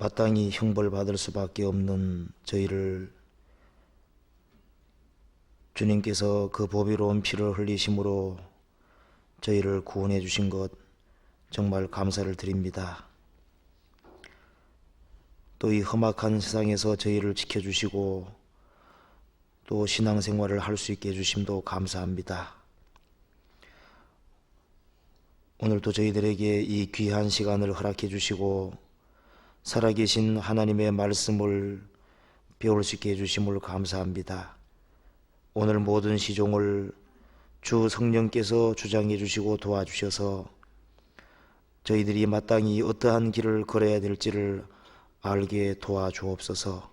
마땅히 형벌받을 수밖에 없는 저희를 주님께서 그 보배로운 피를 흘리심으로 저희를 구원해 주신 것 정말 감사를 드립니다. 또 이 험악한 세상에서 저희를 지켜주시고 또 신앙생활을 할 수 있게 해주심도 감사합니다. 오늘도 저희들에게 이 귀한 시간을 허락해 주시고 살아계신 하나님의 말씀을 배울 수 있게 해주심을 감사합니다. 오늘 모든 시종을 주 성령께서 주장해 주시고 도와주셔서 저희들이 마땅히 어떠한 길을 걸어야 될지를 알게 도와주옵소서.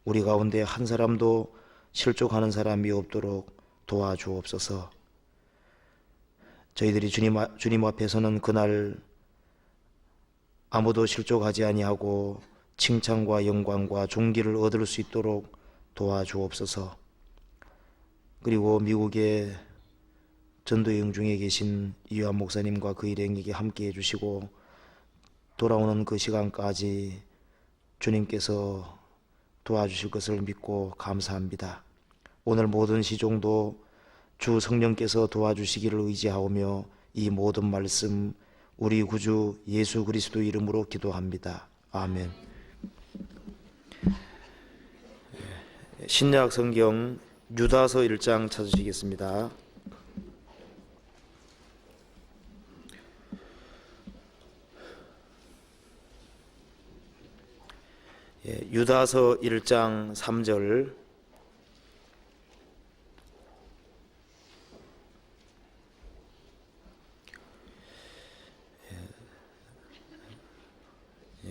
우리 가운데 한 사람도 실족하는 사람이 없도록 도와주옵소서. 저희들이 주님 앞에서는 그날 아무도 실족하지 아니하고 칭찬과 영광과 존귀를 얻을 수 있도록 도와주옵소서. 그리고 미국의 전도여행 중에 계신 이유한 목사님과 그 일행에게 함께 해주시고 돌아오는 그 시간까지 주님께서 도와주실 것을 믿고 감사합니다. 오늘 모든 시종도 주 성령께서 도와주시기를 의지하오며 이 모든 말씀 우리 구주 예수 그리스도 이름으로 기도합니다. 아멘. 신약 성경 유다서 1장 찾으시겠습니다. 유다서 1장 3절.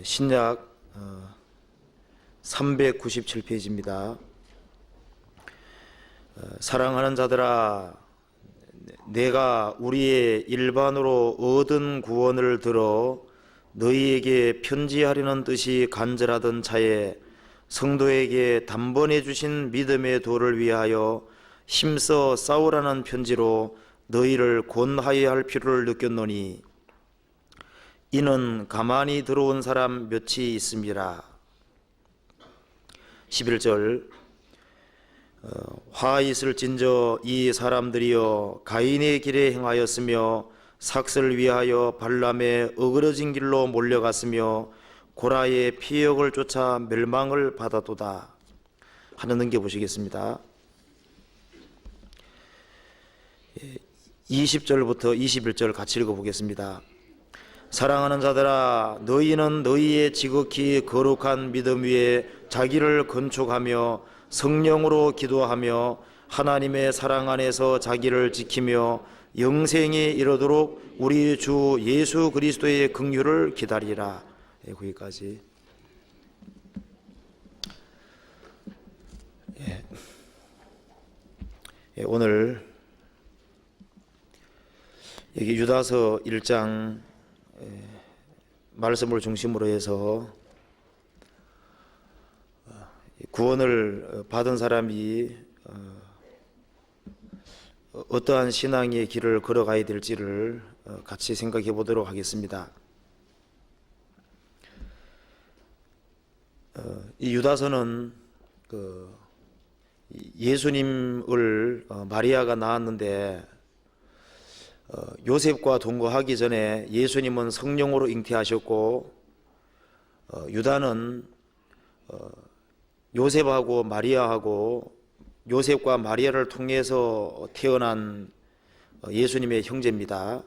신약 397페이지입니다. 사랑하는 자들아, 내가 우리의 일반으로 얻은 구원을 들어 너희에게 편지하려는 뜻이 간절하던 차에 성도에게 단번에 주신 믿음의 도를 위하여 힘써 싸우라는 편지로 너희를 권하여야 할 필요를 느꼈노니 이는 가만히 들어온 사람 몇이 있음이라. 11절. 화 있을진저 이 사람들이여 가인의 길에 행하였으며 삭슬 위하여 발람의 어그러진 길로 몰려갔으며 고라의 피역을 쫓아 멸망을 받았도다. 하나 넘겨보시겠습니다. 20절부터 21절 같이 읽어보겠습니다. 사랑하는 자들아, 너희는 너희의 지극히 거룩한 믿음 위에 자기를 건축하며 성령으로 기도하며 하나님의 사랑 안에서 자기를 지키며 영생에 이르도록 우리 주 예수 그리스도의 긍휼을 기다리라. 거기까지. 오늘 여기 유다서 1장 말씀을 중심으로 해서 구원을 받은 사람이 어떠한 신앙의 길을 걸어가야 될지를 같이 생각해 보도록 하겠습니다. 이 유다서는 예수님을 마리아가 낳았는데 요셉과 동거하기 전에 예수님은 성령으로 잉태하셨고 유다는 요셉하고 마리아하고 요셉과 마리아를 통해서 태어난 예수님의 형제입니다.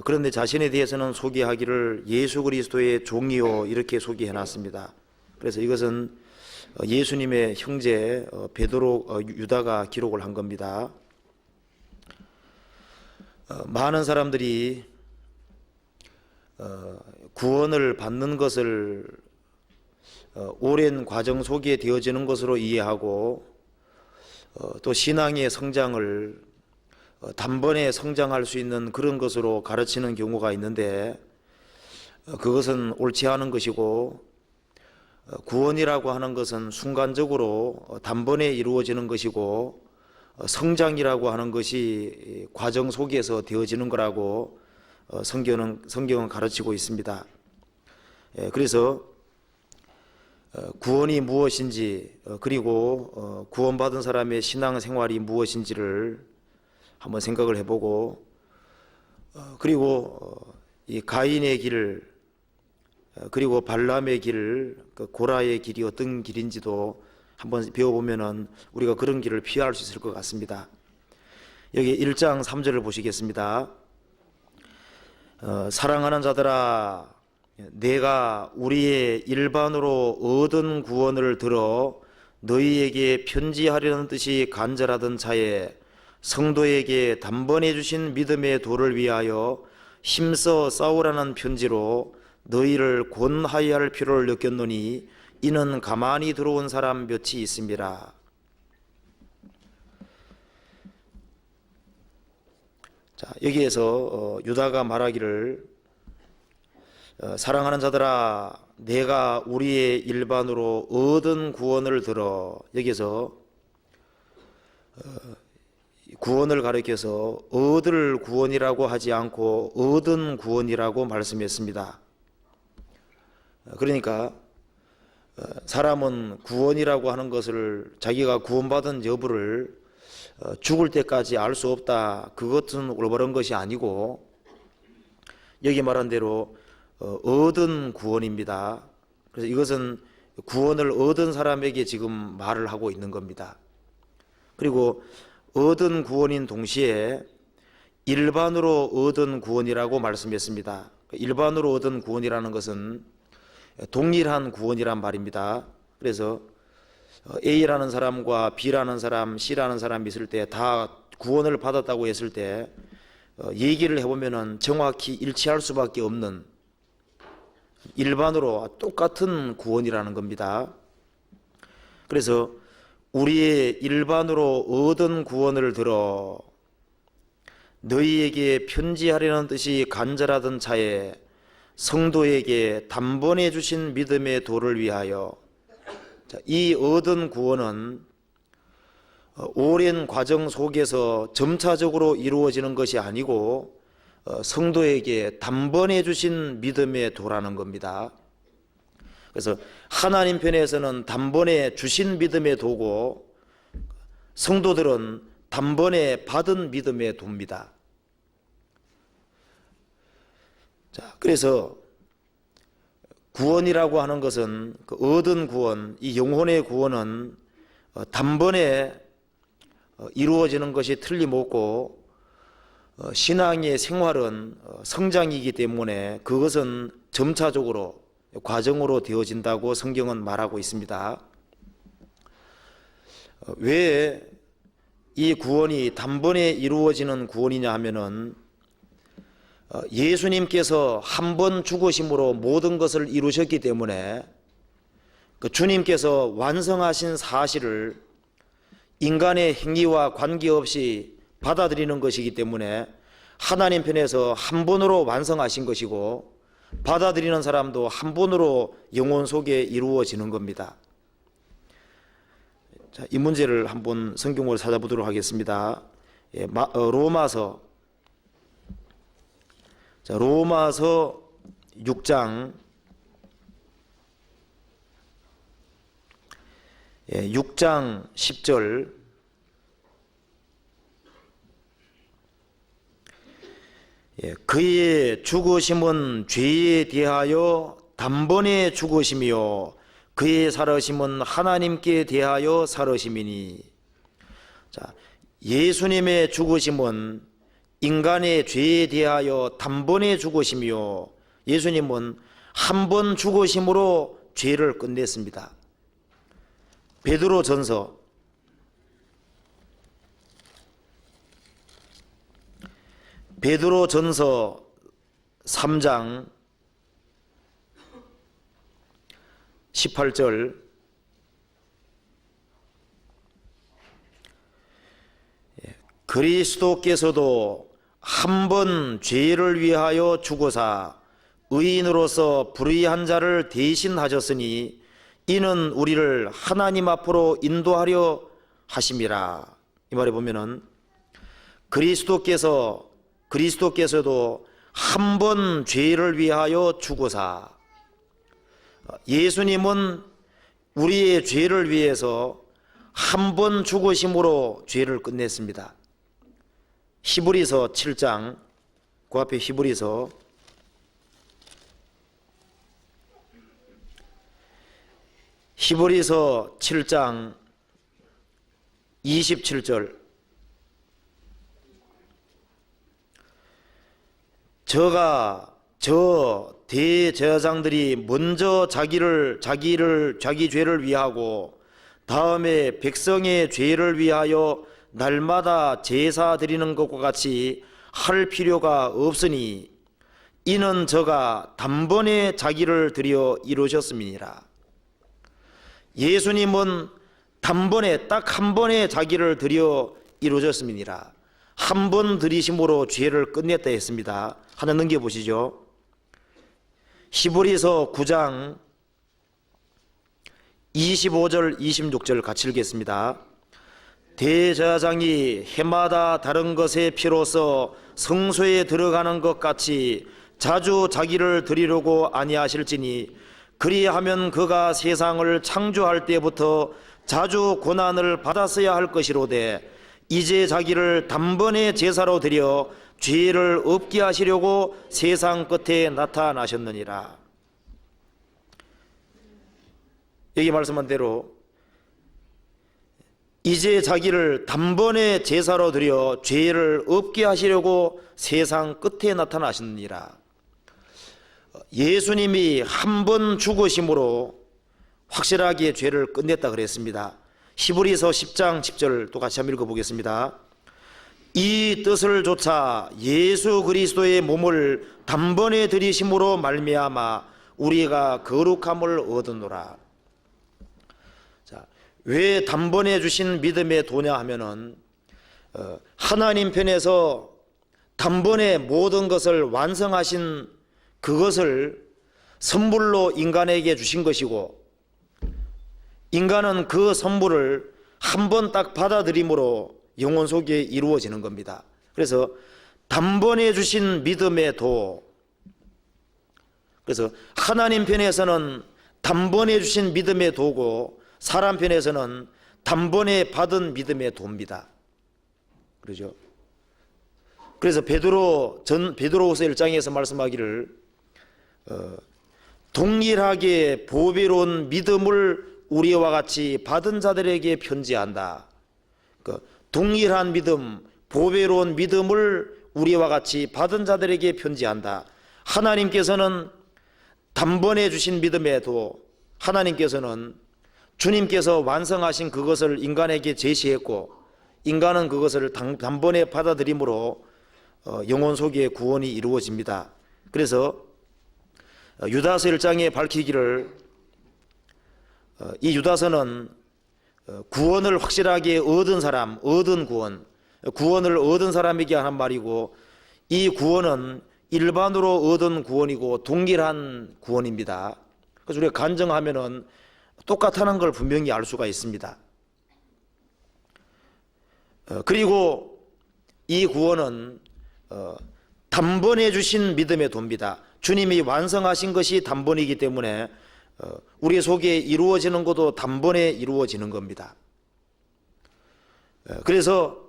그런데 자신에 대해서는 소개하기를 예수 그리스도의 종이요 이렇게 소개해 놨습니다. 그래서 이것은 예수님의 형제 베드로 유다가 기록을 한 겁니다. 많은 사람들이 구원을 받는 것을 오랜 과정 속에 되어지는 것으로 이해하고 또 신앙의 성장을 단번에 성장할 수 있는 그런 것으로 가르치는 경우가 있는데 그것은 옳지 않은 것이고 구원이라고 하는 것은 순간적으로 단번에 이루어지는 것이고 성장이라고 하는 것이 과정 속에서 되어지는 거라고 성경은 가르치고 있습니다. 그래서 구원이 무엇인지, 그리고 구원받은 사람의 신앙생활이 무엇인지를 한번 생각을 해보고, 그리고 이 가인의 길, 그리고 발람의 길, 고라의 길이 어떤 길인지도 한번 배워보면은 우리가 그런 길을 피할 수 있을 것 같습니다. 여기 1장 3절을 보시겠습니다. 사랑하는 자들아, 내가 우리의 일반으로 얻은 구원을 들어 너희에게 편지하려는 뜻이 간절하던 차에 성도에게 단번에 주신 믿음의 도를 위하여 힘써 싸우라는 편지로 너희를 권하여야 할 필요를 느꼈노니 이는 가만히 들어온 사람 몇이 있습니다. 자, 여기에서 유다가 말하기를 사랑하는 자들아, 내가 우리의 일반으로 얻은 구원을 들어, 여기서 구원을 가리켜서 얻을 구원이라고 하지 않고 얻은 구원이라고 말씀했습니다. 그러니까 사람은 구원이라고 하는 것을, 자기가 구원받은 여부를 죽을 때까지 알 수 없다, 그것은 올바른 것이 아니고 여기 말한 대로 얻은 구원입니다. 그래서 이것은 구원을 얻은 사람에게 지금 말을 하고 있는 겁니다. 그리고 얻은 구원인 동시에 일반으로 얻은 구원이라고 말씀했습니다. 일반으로 얻은 구원이라는 것은 동일한 구원이란 말입니다. 그래서 A라는 사람과 B라는 사람, C라는 사람이 있을 때 다 구원을 받았다고 했을 때 얘기를 해보면 정확히 일치할 수밖에 없는 일반으로 똑같은 구원이라는 겁니다. 그래서 우리의 일반으로 얻은 구원을 들어 너희에게 편지하려는 뜻이 간절하던 차에 성도에게 단번에 주신 믿음의 도를 위하여, 이 얻은 구원은 오랜 과정 속에서 점차적으로 이루어지는 것이 아니고 성도에게 단번에 주신 믿음의 도라는 겁니다. 그래서 하나님 편에서는 단번에 주신 믿음의 도고 성도들은 단번에 받은 믿음의 도입니다. 자, 그래서 구원이라고 하는 것은, 그 얻은 구원, 이 영혼의 구원은 단번에 이루어지는 것이 틀림없고 신앙의 생활은 성장이기 때문에 그것은 점차적으로 과정으로 되어진다고 성경은 말하고 있습니다. 왜 이 구원이 단번에 이루어지는 구원이냐 하면은 예수님께서 한 번 죽으심으로 모든 것을 이루셨기 때문에 그 주님께서 완성하신 사실을 인간의 행위와 관계없이 받아들이는 것이기 때문에 하나님 편에서 한 번으로 완성하신 것이고 받아들이는 사람도 한 번으로 영혼 속에 이루어지는 겁니다. 자, 이 문제를 한번 성경을 찾아보도록 하겠습니다. 로마서 6장 6장 10절, 그의 죽으심은 죄에 대하여 단번에 죽으심이요 그의 살으심은 하나님께 대하여 살으심이니. 자, 예수님의 죽으심은 인간의 죄에 대하여 단번에 죽으심이요 예수님은 한 번 죽으심으로 죄를 끝냈습니다. 베드로전서 3장 18절, 그리스도께서도 한 번 죄를 위하여 죽으사 의인으로서 불의한 자를 대신하셨으니 이는 우리를 하나님 앞으로 인도하려 하심이라. 이 말에 보면은 그리스도께서도 한 번 죄를 위하여 죽으사, 예수님은 우리의 죄를 위해서 한 번 죽으심으로 죄를 끝냈습니다. 히브리서 7장, 그 앞에 히브리서 7장 27절. 저 대제사장들이 먼저 자기 죄를 위하고 다음에 백성의 죄를 위하여 날마다 제사 드리는 것과 같이 할 필요가 없으니 이는 저가 단번에 자기를 드려 이루셨음이니라. 예수님은 단번에 딱 한 번에 자기를 드려 이루셨음이니라. 한 번 드리심으로 죄를 끝냈다 했습니다. 하나 넘겨보시죠. 히브리서 9장 25절 26절 같이 읽겠습니다. 대제사장이 해마다 다른 것의 피로써 성소에 들어가는 것 같이 자주 자기를 드리려고 아니하실지니 그리하면 그가 세상을 창조할 때부터 자주 고난을 받았어야 할 것이로되 이제 자기를 단번에 제사로 드려 죄를 없게 하시려고 세상 끝에 나타나셨느니라. 여기 말씀한 대로 이제 자기를 단번에 제사로 드려 죄를 없게 하시려고 세상 끝에 나타나셨느니라. 예수님이 한 번 죽으심으로 확실하게 죄를 끝냈다 그랬습니다. 히브리서 10장 10절 또 같이 한번 읽어보겠습니다. 이 뜻을 조차 예수 그리스도의 몸을 단번에 들이심으로 말미암아 우리가 거룩함을 얻었노라. 자, 왜 단번에 주신 믿음의 도냐 하면은 하나님 편에서 단번에 모든 것을 완성하신 그것을 선물로 인간에게 주신 것이고 인간은 그 선물을 한 번 딱 받아들임으로 영혼 속에 이루어지는 겁니다. 그래서 단번에 주신 믿음의 도, 그래서 하나님 편에서는 단번에 주신 믿음의 도고 사람 편에서는 단번에 받은 믿음의 도입니다. 그렇죠? 그래서 베드로후서 1장에서 말씀하기를 동일하게 보배로운 믿음을 우리와 같이 받은 자들에게 편지한다. 동일한 믿음, 보배로운 믿음을 우리와 같이 받은 자들에게 편지한다. 하나님께서는 단번에 주신 믿음의 도, 하나님께서는 주님께서 완성하신 그것을 인간에게 제시했고 인간은 그것을 단번에 받아들임으로 영혼 속에 구원이 이루어집니다. 그래서 유다서 1장에 밝히기를 이 유다서는 구원을 확실하게 얻은 사람, 구원을 얻은 사람에게 하는 말이고 이 구원은 일반으로 얻은 구원이고 동일한 구원입니다. 그래서 우리가 간증하면은 똑같다는 걸 분명히 알 수가 있습니다. 그리고 이 구원은 단번에 주신 믿음의 도입니다. 주님이 완성하신 것이 단번이기 때문에 우리 속에 이루어지는 것도 단번에 이루어지는 겁니다. 그래서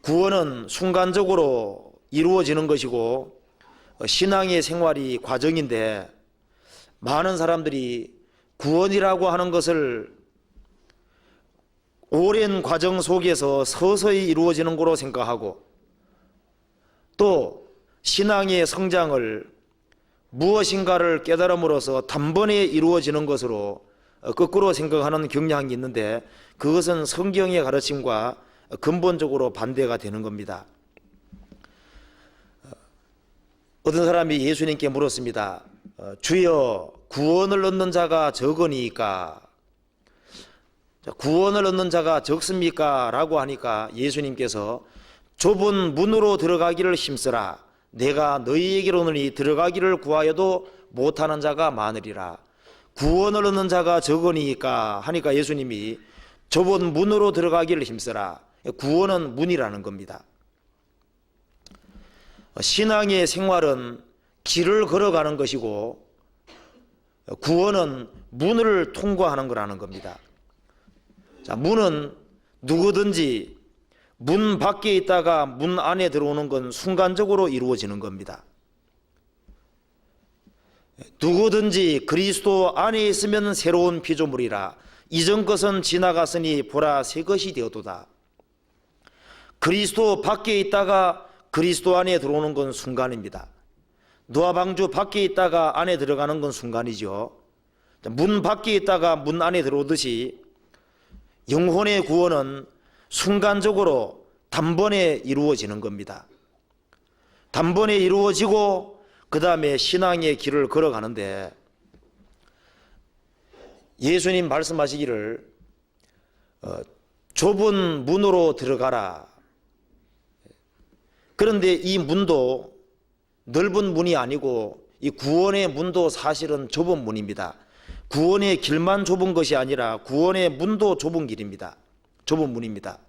구원은 순간적으로 이루어지는 것이고 신앙의 생활이 과정인데 많은 사람들이 구원이라고 하는 것을 오랜 과정 속에서 서서히 이루어지는 거로 생각하고 또 신앙의 성장을 무엇인가를 깨달음으로써 단번에 이루어지는 것으로 거꾸로 생각하는 경향이 있는데 그것은 성경의 가르침과 근본적으로 반대가 되는 겁니다. 어떤 사람이 예수님께 물었습니다. 주여, 구원을 얻는 자가 적으니까 구원을 얻는 자가 적습니까? 라고 하니까 예수님께서 좁은 문으로 들어가기를 힘쓰라. 내가 너희에게로는 들어가기를 구하여도 못하는 자가 많으리라. 구원을 얻는 자가 적으니까 하니까 예수님이 좁은 문으로 들어가기를 힘쓰라. 구원은 문이라는 겁니다. 신앙의 생활은 길을 걸어가는 것이고 구원은 문을 통과하는 거라는 겁니다. 자, 문은 누구든지 문 밖에 있다가 문 안에 들어오는 건 순간적으로 이루어지는 겁니다. 누구든지 그리스도 안에 있으면 새로운 피조물이라 이전 것은 지나갔으니 보라 새 것이 되었도다. 그리스도 밖에 있다가 그리스도 안에 들어오는 건 순간입니다. 노아 방주 밖에 있다가 안에 들어가는 건 순간이죠. 문 밖에 있다가 문 안에 들어오듯이 영혼의 구원은 순간적으로 단번에 이루어지는 겁니다. 단번에 이루어지고 그 다음에 신앙의 길을 걸어가는데 예수님 말씀하시기를 좁은 문으로 들어가라. 그런데 이 문도 넓은 문이 아니고 이 구원의 문도 사실은 좁은 문입니다. 구원의 길만 좁은 것이 아니라 구원의 문도 좁은 길입니다. 좁은 문입니다.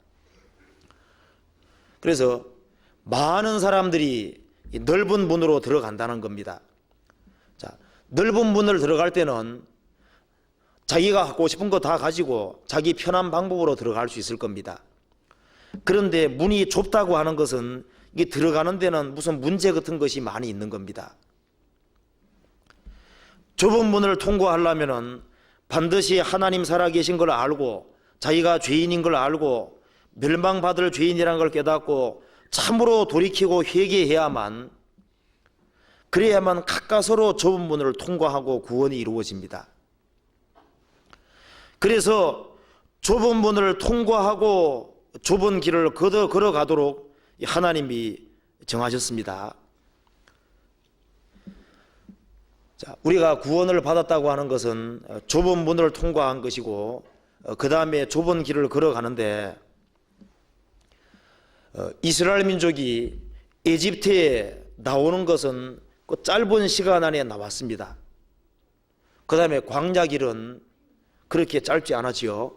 그래서 많은 사람들이 이 넓은 문으로 들어간다는 겁니다. 자, 넓은 문을 들어갈 때는 자기가 갖고 싶은 거 다 가지고 자기 편한 방법으로 들어갈 수 있을 겁니다. 그런데 문이 좁다고 하는 것은 이게 들어가는 데는 무슨 문제 같은 것이 많이 있는 겁니다. 좁은 문을 통과하려면 반드시 하나님 살아계신 걸 알고 자기가 죄인인 걸 알고 멸망받을 죄인이라는 걸 깨닫고 참으로 돌이키고 회개해야만, 그래야만 가까스로 좁은 문을 통과하고 구원이 이루어집니다. 그래서 좁은 문을 통과하고 좁은 길을 걸어가도록 하나님이 정하셨습니다. 자, 우리가 구원을 받았다고 하는 것은 좁은 문을 통과한 것이고 그 다음에 좁은 길을 걸어가는데 이스라엘 민족이 에집트에 나오는 것은 그 짧은 시간 안에 나왔습니다. 그 다음에 광야 길은 그렇게 짧지 않았지요.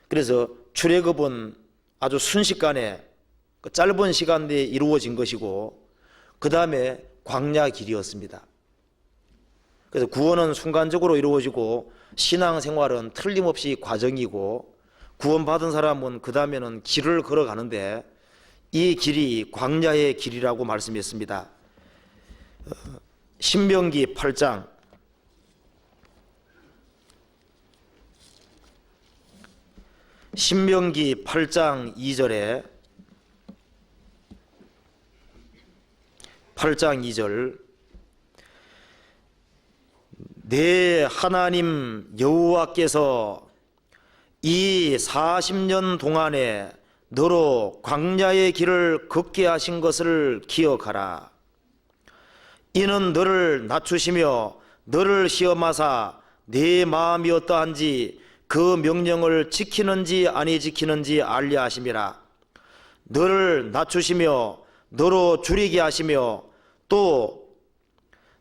그래서 출애굽은 아주 순식간에 그 짧은 시간 내에 이루어진 것이고 그 다음에 광야 길이었습니다. 그래서 구원은 순간적으로 이루어지고 신앙생활은 틀림없이 과정이고 구원받은 사람은 그 다음에는 길을 걸어가는데 이 길이 광야의 길이라고 말씀했습니다. 신명기 8장 2절에 8장 2절 내 하나님 여호와께서 이 40년 동안에 너로 광야의 길을 걷게 하신 것을 기억하라. 이는 너를 낮추시며 너를 시험하사 네 마음이 어떠한지 그 명령을 지키는지 아니 지키는지 알려 하심이라. 너를 낮추시며 너로 줄이게 하시며 또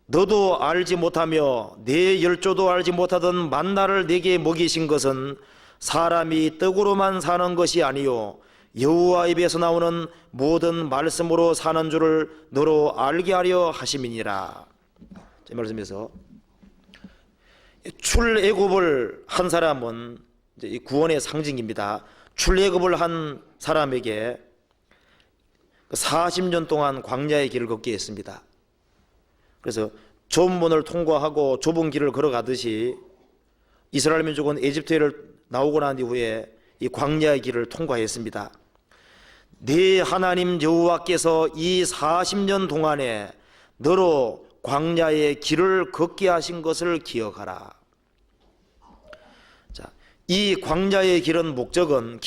너도 알지 못하며 내 열조도 알지 못하던 만나를 내게 먹이신 것은 사람이 떡으로만 사는 것이 아니요 여호와 입에서 나오는 모든 말씀으로 사는 줄을 너로 알게 하려 하심이니라. 이 말씀에서 출애굽을 한 사람은 이제 이 구원의 상징입니다. 출애굽을 한 사람에게 40년 동안 광야의 길을 걷게 했습니다. 그래서 좁은 문을 통과하고 좁은 길을 걸어가듯이 이스라엘 민족은 에집트를 나오고 난 이후에 이 광야의 길을 통과했습니다. 네 하나님 여호와께서 이 40년 동안에 너로 광야의 길을 걷게 하신 것을 기억하라. 자, 이 광야의 길의 목적은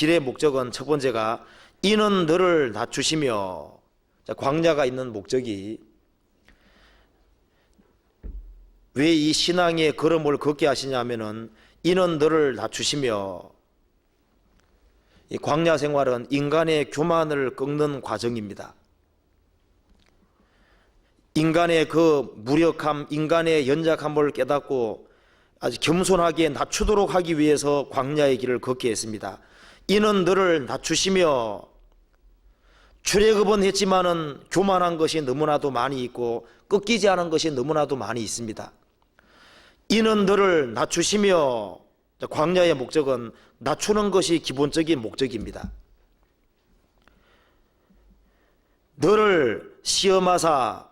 첫 번째가 이는 너를 낮추시며, 자, 광야가 있는 목적이 왜 이 신앙의 걸음을 걷게 하시냐면은 이는 너를 낮추시며, 이 광야 생활은 인간의 교만을 꺾는 과정입니다. 인간의 그 무력함, 인간의 연약함을 깨닫고 아주 겸손하게 낮추도록 하기 위해서 광야의 길을 걷게 했습니다. 이는 너를 낮추시며, 출애굽은 했지만은 교만한 것이 너무나도 많이 있고 꺾이지 않은 것이 너무나도 많이 있습니다. 이는 너를 낮추시며, 광야의 목적은 낮추는 것이 기본적인 목적입니다. 너를 시험하사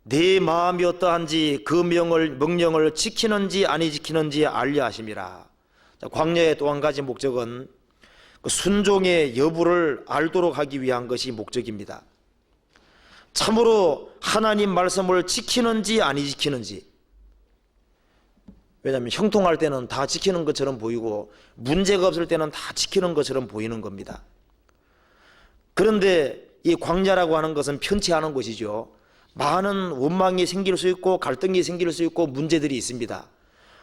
내 마음이 어떠한지 그 명령을 지키는지 아니 지키는지 알려 하심이라. 광야의 또 한 가지 목적은 순종의 여부를 알도록 하기 위한 것이 목적입니다. 참으로 하나님 말씀을 지키는지 아니 지키는지. 왜냐하면 형통할 때는 다 지키는 것처럼 보이고 문제가 없을 때는 다 지키는 것처럼 보이는 겁니다. 그런데 이 광야라고 하는 것은 편치 않은 곳이죠. 많은 원망이 생길 수 있고 갈등이 생길 수 있고 문제들이 있습니다.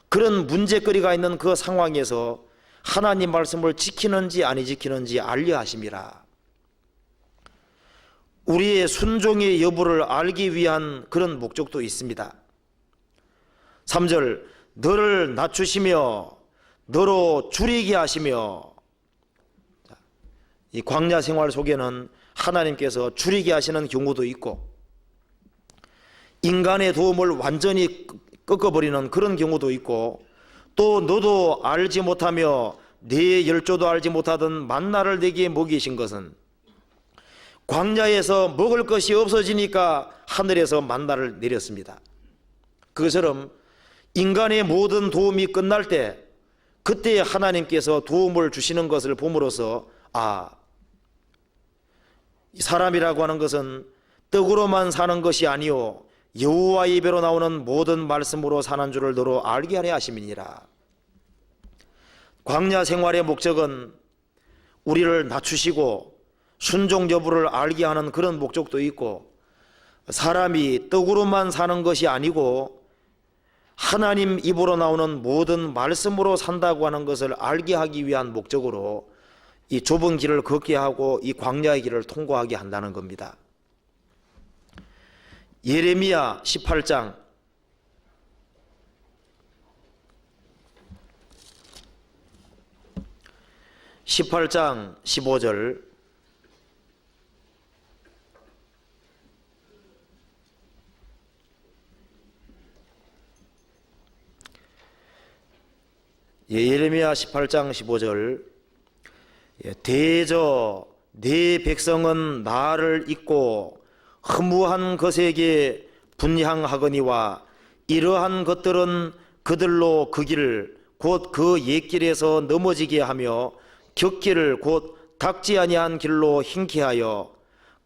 그런 문제거리가 있는 그 상황에서 하나님 말씀을 지키는지 아니 지키는지 알려 하심이라. 우리의 순종의 여부를 알기 위한 그런 목적도 있습니다. 3절, 너를 낮추시며 너로 줄이게 하시며. 이 광야 생활 속에는 하나님께서 줄이게 하시는 경우도 있고 인간의 도움을 완전히 꺾어버리는 그런 경우도 있고, 또 너도 알지 못하며 네 열조도 알지 못하던 만나를 내게 먹이신 것은 광야에서 먹을 것이 없어지니까 하늘에서 만나를 내렸습니다. 그것처럼 인간의 모든 도움이 끝날 때 그때 하나님께서 도움을 주시는 것을 봄으로써 사람이라고 하는 것은 떡으로만 사는 것이 아니요 여호와의 입에로 나오는 모든 말씀으로 사는 줄을 너로 알게 하려 하심이니라. 광야 생활의 목적은 우리를 낮추시고 순종 여부를 알게 하는 그런 목적도 있고, 사람이 떡으로만 사는 것이 아니고 하나님 입으로 나오는 모든 말씀으로 산다고 하는 것을 알게 하기 위한 목적으로 이 좁은 길을 걷게 하고 이 광야의 길을 통과하게 한다는 겁니다. 예레미야 18장 15절 예레미야 18장 15절 대저 네 백성은 나를 잊고 허무한 것에게 분향하거니와 이러한 것들은 그들로 그 길을 곧 그 옛길에서 넘어지게 하며 곁길을 곧 닦지 아니한 길로 hin케하여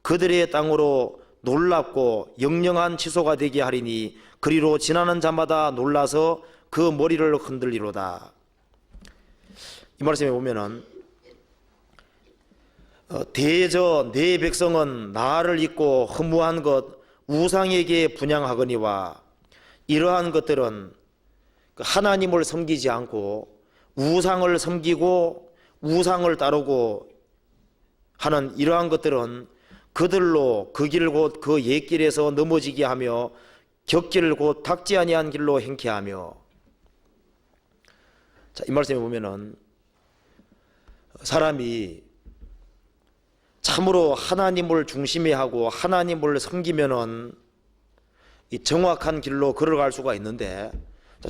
그들의 땅으로 놀랍고 영영한 취소가 되게 하리니 그리로 지나는 자마다 놀라서 그 머리를 흔들리로다. 이 말씀에 보면은 대저 내 백성은 나를 잊고 허무한 것 우상에게 분향하거니와 이러한 것들은 하나님을 섬기지 않고 우상을 섬기고 우상을 따르고 하는 이러한 것들은 그들로 그 길 곧 그 옛길에서 넘어지게 하며 곁길을 곧 닦지 아니한 길로 행케하며. 자, 이 말씀에 보면은 사람이 참으로 하나님을 중심에 하고 하나님을 섬기면은 이 정확한 길로 걸어갈 수가 있는데,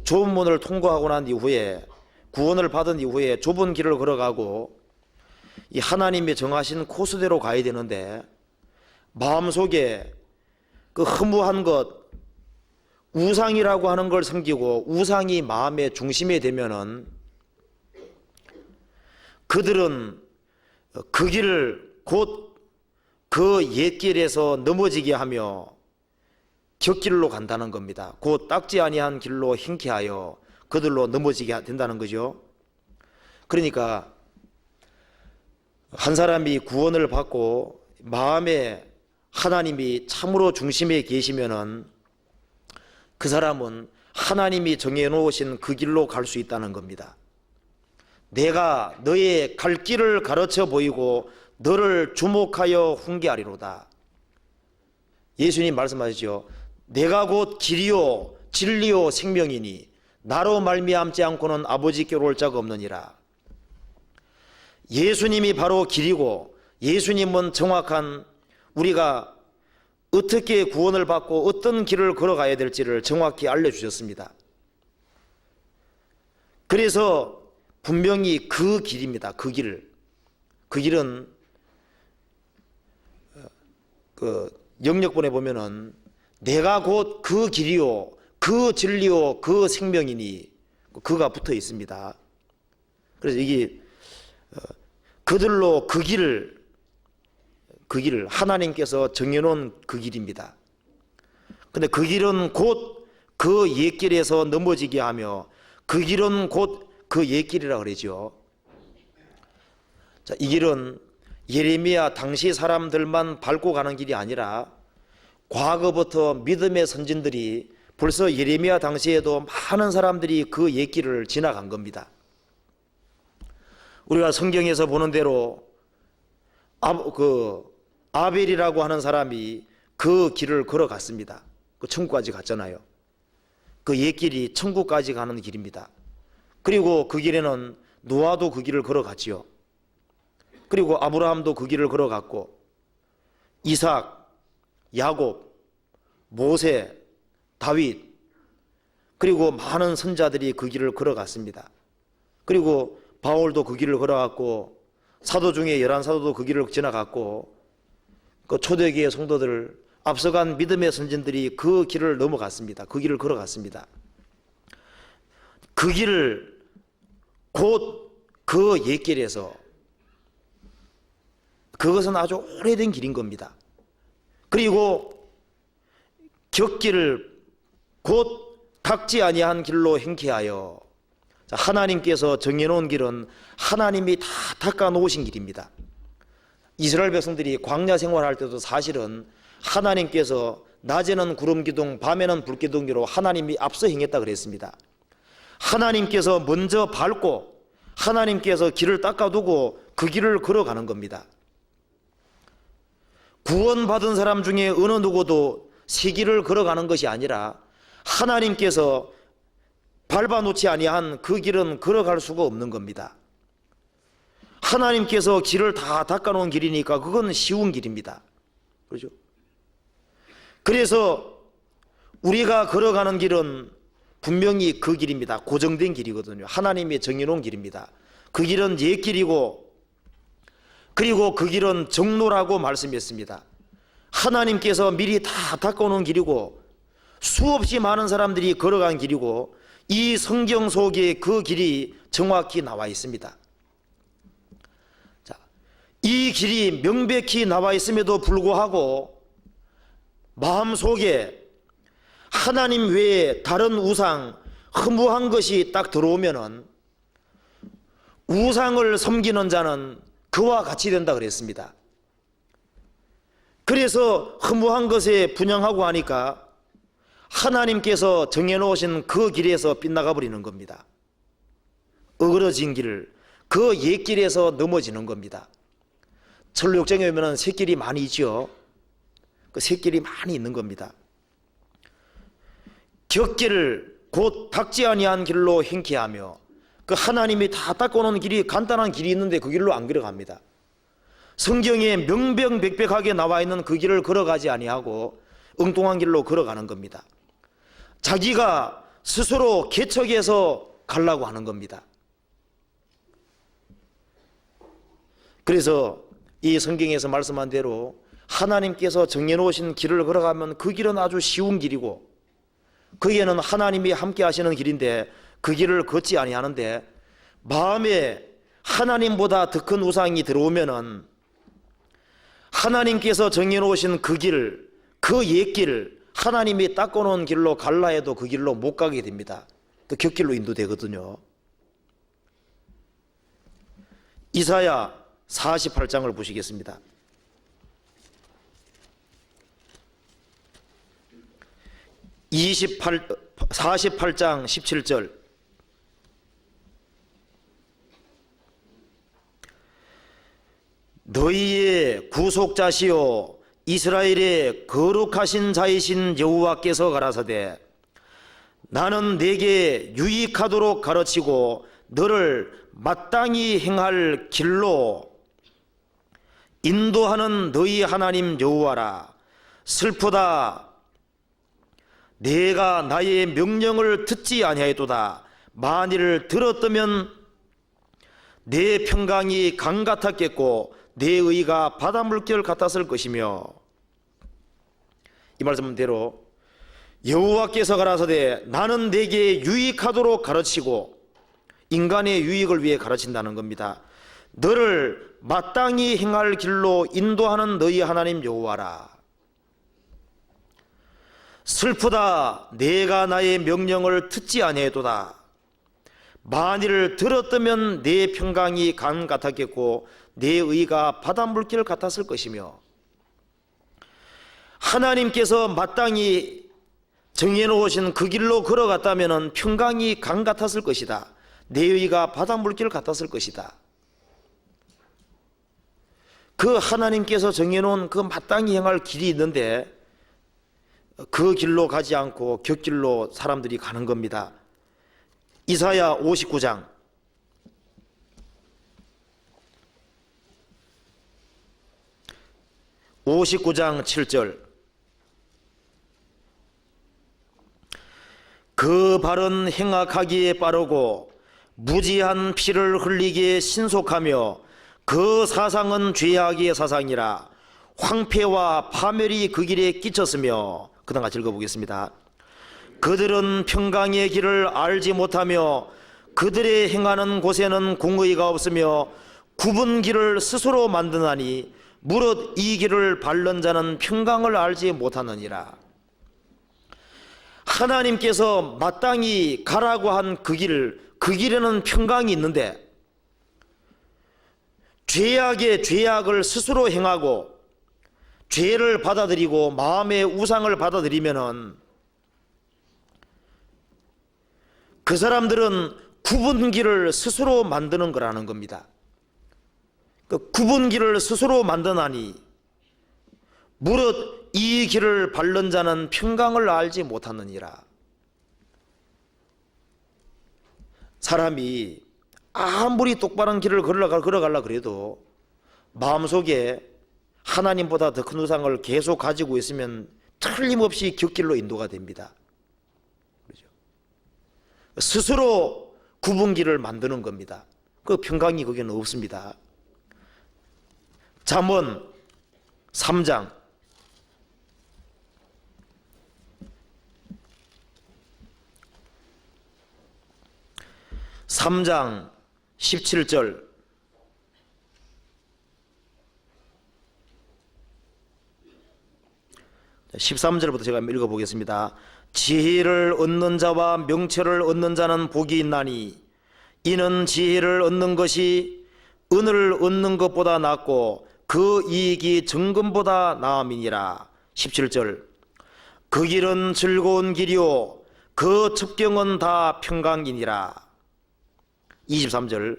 좁은 문을 통과하고 난 이후에 구원을 받은 이후에 좁은 길을 걸어가고 이 하나님이 정하신 코스대로 가야 되는데 마음속에 그 허무한 것 우상이라고 하는 걸 섬기고 우상이 마음의 중심에 되면은 그들은 그 길을 곧 그 옛길에서 넘어지게 하며 곁길로 간다는 겁니다. 곧 닦지 아니한 길로 hin케하여 그들로 넘어지게 된다는 거죠. 그러니까 한 사람이 구원을 받고 마음에 하나님이 참으로 중심에 계시면은 그 사람은 하나님이 정해놓으신 그 길로 갈 수 있다는 겁니다. 내가 너의 갈 길을 가르쳐 보이고 너를 주목하여 훈계하리로다. 예수님 말씀하시죠. 내가 곧 길이요 진리요 생명이니 나로 말미암지 않고는 아버지께로 올 자가 없느니라. 예수님이 바로 길이고 예수님은 정확한 우리가 어떻게 구원을 받고 어떤 길을 걸어가야 될지를 정확히 알려주셨습니다. 그래서 분명히 그 길입니다. 그 길은 그 영역본에 보면은 내가 곧 그 길이요 그 진리요 그 생명이니 그가 붙어 있습니다. 그래서 이게 그들로 그 길을 하나님께서 정해놓은 그 길입니다. 근데 그 길은 곧 그 옛길에서 넘어지게 하며 그 길은 곧 그 옛길이라 그러죠. 자, 이 길은 예레미야 당시 사람들만 밟고 가는 길이 아니라 과거부터 믿음의 선진들이 벌써 예레미야 당시에도 많은 사람들이 그 옛길을 지나간 겁니다. 우리가 성경에서 보는 대로 아벨이라고 하는 사람이 그 길을 걸어갔습니다. 그 천국까지 갔잖아요. 그 옛길이 천국까지 가는 길입니다. 그리고 그 길에는 노아도 그 길을 걸어갔지요. 그리고 아브라함도 그 길을 걸어갔고 이삭, 야곱, 모세, 다윗 그리고 많은 선자들이 그 길을 걸어갔습니다. 그리고 바울도 그 길을 걸어갔고 사도 중에 11사도도 그 길을 지나갔고 그 초대교회 성도들 앞서간 믿음의 선진들이 그 길을 넘어갔습니다. 그 길을 걸어갔습니다. 그 길을 곧 그 옛길에서 그것은 아주 오래된 길인 겁니다. 그리고 격길을 곧 닦지 아니한 길로 행케하여 하나님께서 정해놓은 길은 하나님이 다 닦아 놓으신 길입니다. 이스라엘 백성들이 광야 생활할 때도 사실은 하나님께서 낮에는 구름 기둥 밤에는 불 기둥으로 하나님이 앞서 행했다 그랬습니다. 하나님께서 먼저 밟고 하나님께서 길을 닦아두고 그 길을 걸어가는 겁니다. 구원받은 사람 중에 어느 누구도 새 길을 걸어가는 것이 아니라 하나님께서 밟아놓지 아니한 그 길은 걸어갈 수가 없는 겁니다. 하나님께서 길을 다 닦아놓은 길이니까 그건 쉬운 길입니다. 그렇죠? 그래서 우리가 걸어가는 길은 분명히 그 길입니다. 고정된 길이거든요. 하나님이 정해놓은 길입니다. 그 길은 옛 길이고 그리고 그 길은 정로라고 말씀했습니다. 하나님께서 미리 다 닦아놓은 길이고 수없이 많은 사람들이 걸어간 길이고 이 성경 속에 그 길이 정확히 나와 있습니다. 자, 이 길이 명백히 나와 있음에도 불구하고 마음속에 하나님 외에 다른 우상 허무한 것이 딱 들어오면은 우상을 섬기는 자는 그와 같이 된다 그랬습니다. 그래서 허무한 것에 분양하고 하니까 하나님께서 정해놓으신 그 길에서 빗나가 버리는 겁니다. 어그러진 길을 그 옛길에서 넘어지는 겁니다. 철로역정에 오면 샛길이 많이 있죠. 그 샛길이 많이 있는 겁니다. 격길을 곧 닦지 아니한 길로 행케하며 그 하나님이 다 닦아놓은 길이 간단한 길이 있는데 그 길로 안 걸어갑니다. 성경에 명명백백하게 나와 있는 그 길을 걸어가지 아니하고 엉뚱한 길로 걸어가는 겁니다. 자기가 스스로 개척해서 가려고 하는 겁니다. 그래서 이 성경에서 말씀한 대로 하나님께서 정해놓으신 길을 걸어가면 그 길은 아주 쉬운 길이고 거기에는 하나님이 함께 하시는 길인데 그 길을 걷지 아니하는데 마음에 하나님보다 더 큰 우상이 들어오면은 하나님께서 정해놓으신 그 길, 그 옛길, 하나님이 닦아놓은 길로 갈라 해도 그 길로 못 가게 됩니다. 그 격길로 인도되거든요. 이사야 48장을 보시겠습니다. 48장 17절 너희의 구속자시요 이스라엘의 거룩하신 자이신 여호와께서 가라사대 나는 내게 유익하도록 가르치고 너를 마땅히 행할 길로 인도하는 너희 하나님 여호와라. 슬프다. 내가 나의 명령을 듣지 아니하였도다. 만일 들었다면 내 평강이 강 같았겠고 내 의가 바닷물결 같았을 것이며, 이 말씀대로 여호와께서 가라사대 나는 네게 유익하도록 가르치고, 인간의 유익을 위해 가르친다는 겁니다. 너를 마땅히 행할 길로 인도하는 너희 하나님 여호와라. 슬프다 내가 나의 명령을 듣지 아니하도다. 만일 들었다면 내 평강이 강 같았겠고 내 의가 바닷물결 같았을 것이며, 하나님께서 마땅히 정해놓으신 그 길로 걸어갔다면 평강이 강 같았을 것이다. 내 의가 바닷물결 같았을 것이다. 그 하나님께서 정해놓은 그 마땅히 행할 길이 있는데 그 길로 가지 않고 곁길로 사람들이 가는 겁니다. 이사야 59장 7절, 그 발은 행악하기에 빠르고 무지한 피를 흘리기에 신속하며 그 사상은 죄악의 사상이라. 황폐와 파멸이 그 길에 끼쳤으며, 그 다음 같이 읽어보겠습니다. 그들은 평강의 길을 알지 못하며 그들의 행하는 곳에는 공의가 없으며 굽은 길을 스스로 만드나니 무릇 이 길을 밟는 자는 평강을 알지 못하느니라. 하나님께서 마땅히 가라고 한 그 길에는 평강이 있는데, 죄악의 죄악을 스스로 행하고 죄를 받아들이고 마음의 우상을 받아들이면은 그 사람들은 굽은 길을 스스로 만드는 거라는 겁니다. 그 굽은 길을 스스로 만드나니 무릇 이 길을 밟는 자는 평강을 알지 못하느니라. 사람이 아무리 똑바른 길을 걸어가려 그래도 마음속에 하나님보다 더 큰 우상을 계속 가지고 있으면 틀림없이 곁길로 인도가 됩니다. 그렇죠? 스스로 굽은 길을 만드는 겁니다. 그 평강이 거기는 없습니다. 잠언 3장 17절, 자, 13절부터 제가 읽어보겠습니다. 지혜를 얻는 자와 명철을 얻는 자는 복이 있나니 이는 지혜를 얻는 것이 은을 얻는 것보다 낫고 그 이익이 정금보다 나음이니라. 17절, 그 길은 즐거운 길이요 그 첩경은 다 평강이니라. 23절,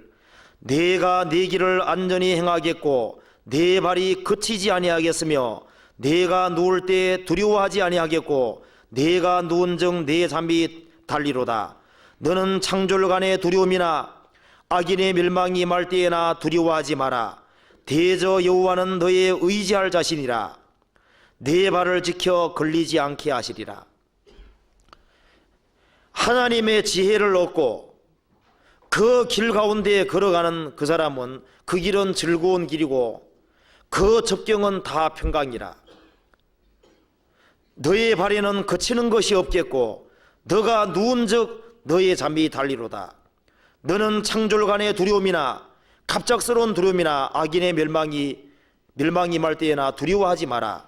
내가 네 길을 안전히 행하겠고 네 발이 그치지 아니하겠으며 내가 누울 때 두려워하지 아니하겠고 내가 누운 적 내 잠이 달리로다. 너는 창졸간의 두려움이나 악인의 멸망이 말 때에나 두려워하지 마라. 대저 여호와는 너의 의지할 자신이라. 내 발을 지켜 걸리지 않게 하시리라. 하나님의 지혜를 얻고 그 길 가운데 걸어가는 그 사람은 그 길은 즐거운 길이고 그 접경은 다 평강이라. 너의 발에는 거치는 것이 없겠고 너가 누운 적 너의 잠이 달리로다. 너는 창졸간의 두려움이나 갑작스러운 두려움이나 악인의 멸망이 말 때에나 두려워하지 마라.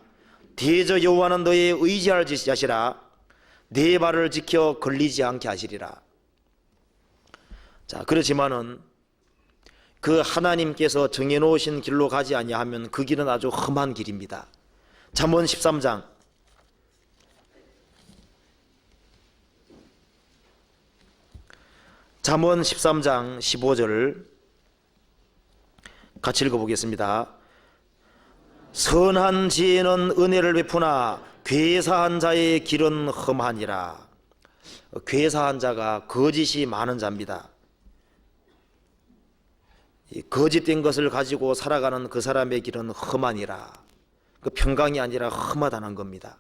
대저 여호와는 너의 의지할 자시라. 네 발을 지켜 걸리지 않게 하시리라. 자, 그렇지만은 그 하나님께서 정해놓으신 길로 가지 아니하면 그 길은 아주 험한 길입니다. 잠언 13장 15절 같이 읽어보겠습니다. 선한 지혜는 은혜를 베푸나 괴사한 자의 길은 험하니라. 괴사한 자가 거짓이 많은 자입니다. 거짓된 것을 가지고 살아가는 그 사람의 길은 험하니라. 그 평강이 아니라 험하다는 겁니다.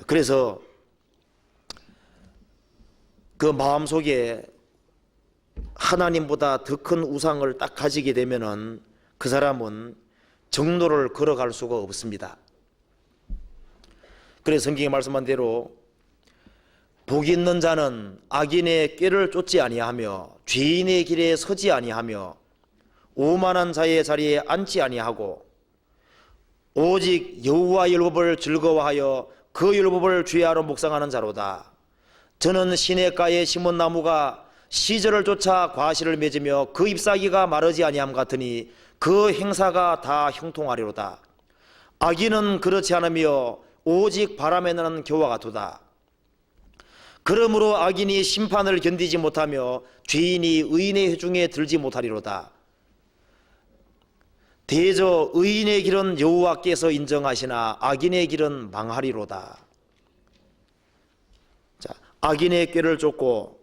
그래서 그 마음속에 하나님보다 더 큰 우상을 딱 가지게 되면은 그 사람은 정로를 걸어갈 수가 없습니다. 그래서 성경에 말씀한 대로 복 있는 자는 악인의 꾀를 쫓지 아니하며 죄인의 길에 서지 아니하며 오만한 자의 자리에 앉지 아니하고 오직 여호와 율법을 즐거워하여 그 율법을 주야로 묵상하는 자로다. 저는 시냇가에 심은 나무가 시절을 쫓아 과실을 맺으며 그 잎사귀가 마르지 아니함 같으니 그 행사가 다 형통하리로다. 악인은 그렇지 않으며 오직 바람에 나는 겨와 같도다. 그러므로 악인이 심판을 견디지 못하며 죄인이 의인의 회중에 들지 못하리로다. 대저 의인의 길은 여호와께서 인정하시나 악인의 길은 망하리로다. 자, 악인의 꾀를 쫓고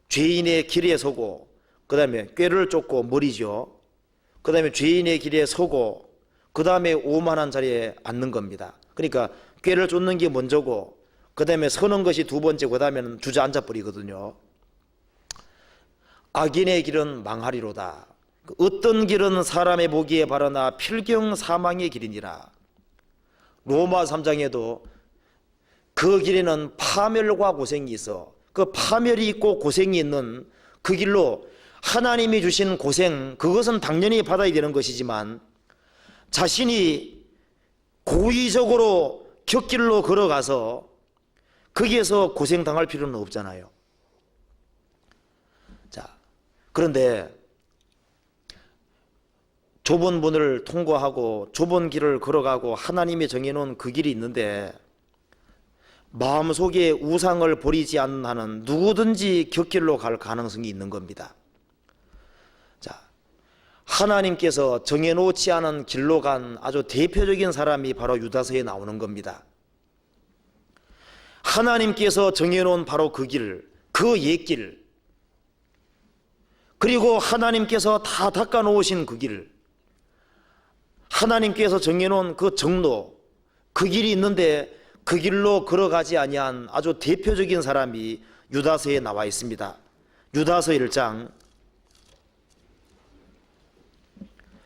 죄인의 길에 서고, 그 다음에 꾀를 쫓고 머리죠. 그 다음에 죄인의 길에 서고, 그 다음에 오만한 자리에 앉는 겁니다. 그러니까 꾀를 쫓는 게 먼저고, 그 다음에 서는 것이 두 번째고, 그 다음에는 주저앉아 버리거든요. 악인의 길은 망하리로다. 어떤 길은 사람의 보기에 바르나 필경 사망의 길이니라. 로마 3장에도 그 길에는 파멸과 고생이 있어. 그 파멸이 있고 고생이 있는 그 길로 하나님이 주신 고생, 그것은 당연히 받아야 되는 것이지만 자신이 고의적으로 곁길로 걸어가서 거기에서 고생당할 필요는 없잖아요. 자, 그런데 좁은 문을 통과하고 좁은 길을 걸어가고 하나님이 정해놓은 그 길이 있는데 마음속에 우상을 버리지 않는 한은 누구든지 곁길로 갈 가능성이 있는 겁니다. 자, 하나님께서 정해놓지 않은 길로 간 아주 대표적인 사람이 바로 유다서에 나오는 겁니다. 하나님께서 정해놓은 바로 그 길, 그 옛길, 그리고 하나님께서 다 닦아놓으신 그 길, 하나님께서 정해놓은 그 정로, 그 길이 있는데 그 길로 걸어가지 아니한 아주 대표적인 사람이 유다서에 나와 있습니다. 유다서 1장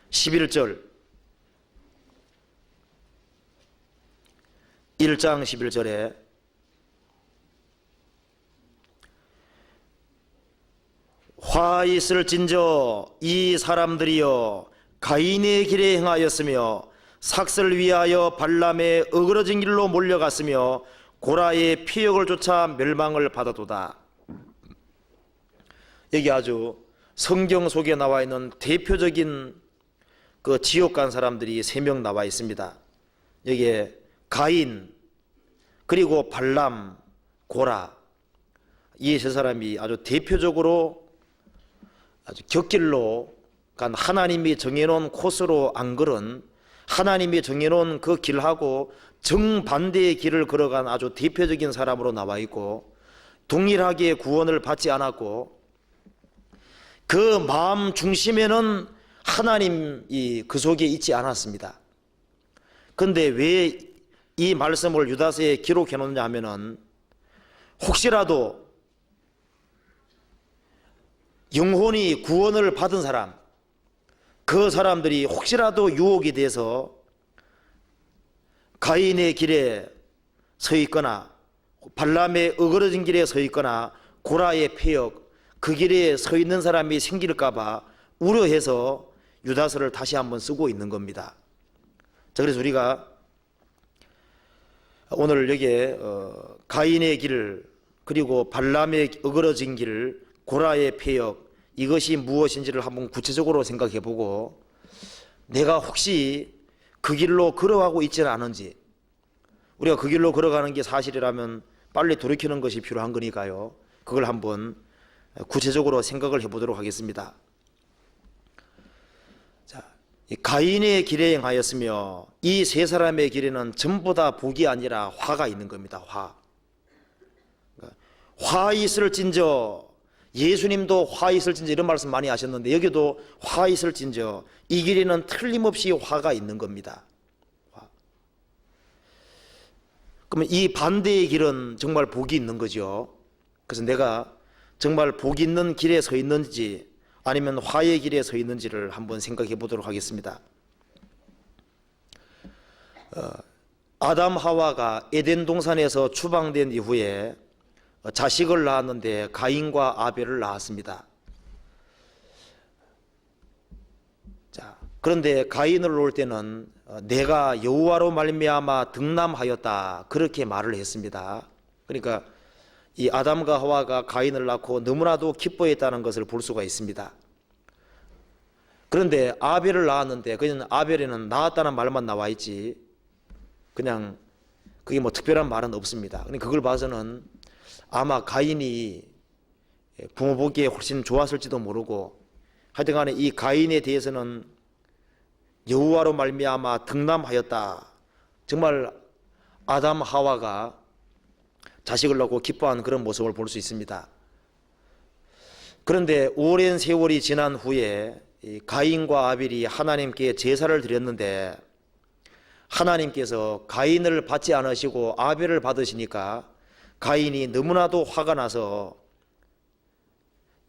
11절, 1장 11절에 화 있을진저 이 사람들이여 가인의 길에 행하였으며 삭슬 위하여 발람의 어그러진 길로 몰려갔으며 고라의 피역을 쫓아 멸망을 받아도다. 여기 아주 성경 속에 나와 있는 대표적인 그 지옥 간 사람들이 3명 나와 있습니다. 여기에 가인, 그리고 발람, 고라, 이 세 사람이 아주 대표적으로 아주 곁길로 간, 하나님이 정해놓은 코스로 안 걸은, 하나님이 정해놓은 그 길하고 정반대의 길을 걸어간 아주 대표적인 사람으로 나와 있고, 동일하게 구원을 받지 않았고 그 마음 중심에는 하나님이 그 속에 있지 않았습니다. 그런데 왜 이 말씀을 유다서에 기록해 놓느냐 하면은 혹시라도 영혼이 구원을 받은 사람, 그 사람들이 혹시라도 유혹이 돼서 가인의 길에 서 있거나 발람의 어그러진 길에 서 있거나 고라의 폐역, 그 길에 서 있는 사람이 생길까 봐 우려해서 유다서를 다시 한번 쓰고 있는 겁니다. 자, 그래서 우리가 오늘 여기에 가인의 길, 그리고 발람의 어그러진 길, 고라의 폐역, 이것이 무엇인지를 한번 구체적으로 생각해 보고 내가 혹시 그 길로 걸어가고 있지는 않은지, 우리가 그 길로 걸어가는 게 사실이라면 빨리 돌이키는 것이 필요한 거니까요. 그걸 한번 구체적으로 생각을 해보도록 하겠습니다. 자, 가인의 길에 행하였으며 이 세 사람의 길에는 전부 다 복이 아니라 화가 있는 겁니다. 화 있을진저, 예수님도 화 있을진저 이런 말씀 많이 하셨는데 여기도 화 있을진저, 이 길에는 틀림없이 화가 있는 겁니다. 그러면 이 반대의 길은 정말 복이 있는 거죠. 그래서 내가 정말 복 있는 길에 서 있는지 아니면 화의 길에 서 있는지를 한번 생각해 보도록 하겠습니다. 아담 하와가 에덴 동산에서 추방된 이후에 자식을 낳았는데 가인과 아벨을 낳았습니다. 자, 그런데 가인을 놓을 때는 내가 여호와로 말미암아 득남하였다 그렇게 말을 했습니다. 그러니까 이 아담과 하와가 가인을 낳고 너무나도 기뻐했다는 것을 볼 수가 있습니다. 그런데 아벨을 낳았는데 그냥 아벨에는 낳았다는 말만 나와 있지 그냥 그게 뭐 특별한 말은 없습니다. 그걸 봐서는 아마 가인이 부모 보기에 훨씬 좋았을지도 모르고 하여튼 간에 이 가인에 대해서는 여호와로 말미암아 득남하였다. 정말 아담 하와가 자식을 낳고 기뻐하는 그런 모습을 볼 수 있습니다. 그런데 오랜 세월이 지난 후에 가인과 아벨이 하나님께 제사를 드렸는데 하나님께서 가인을 받지 않으시고 아벨을 받으시니까 가인이 너무나도 화가 나서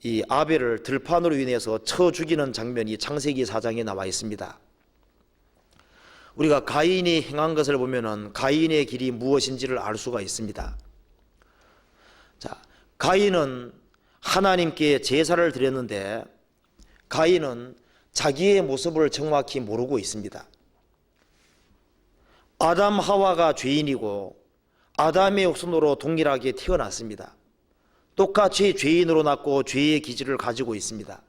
이 아벨을 들판으로 인해서 쳐 죽이는 장면이 창세기 4장에 나와 있습니다. 우리가 가인이 행한 것을 보면은 가인의 길이 무엇인지를 알 수가 있습니다. 자, 가인은 하나님께 제사를 드렸는데 가인은 자기의 모습을 정확히 모르고 있습니다. 아담 하와가 죄인이고 아담의 후손으로 동일하게 태어났습니다. 똑같이 죄인으로 낳고 죄의 기질을 가지고 있습니다.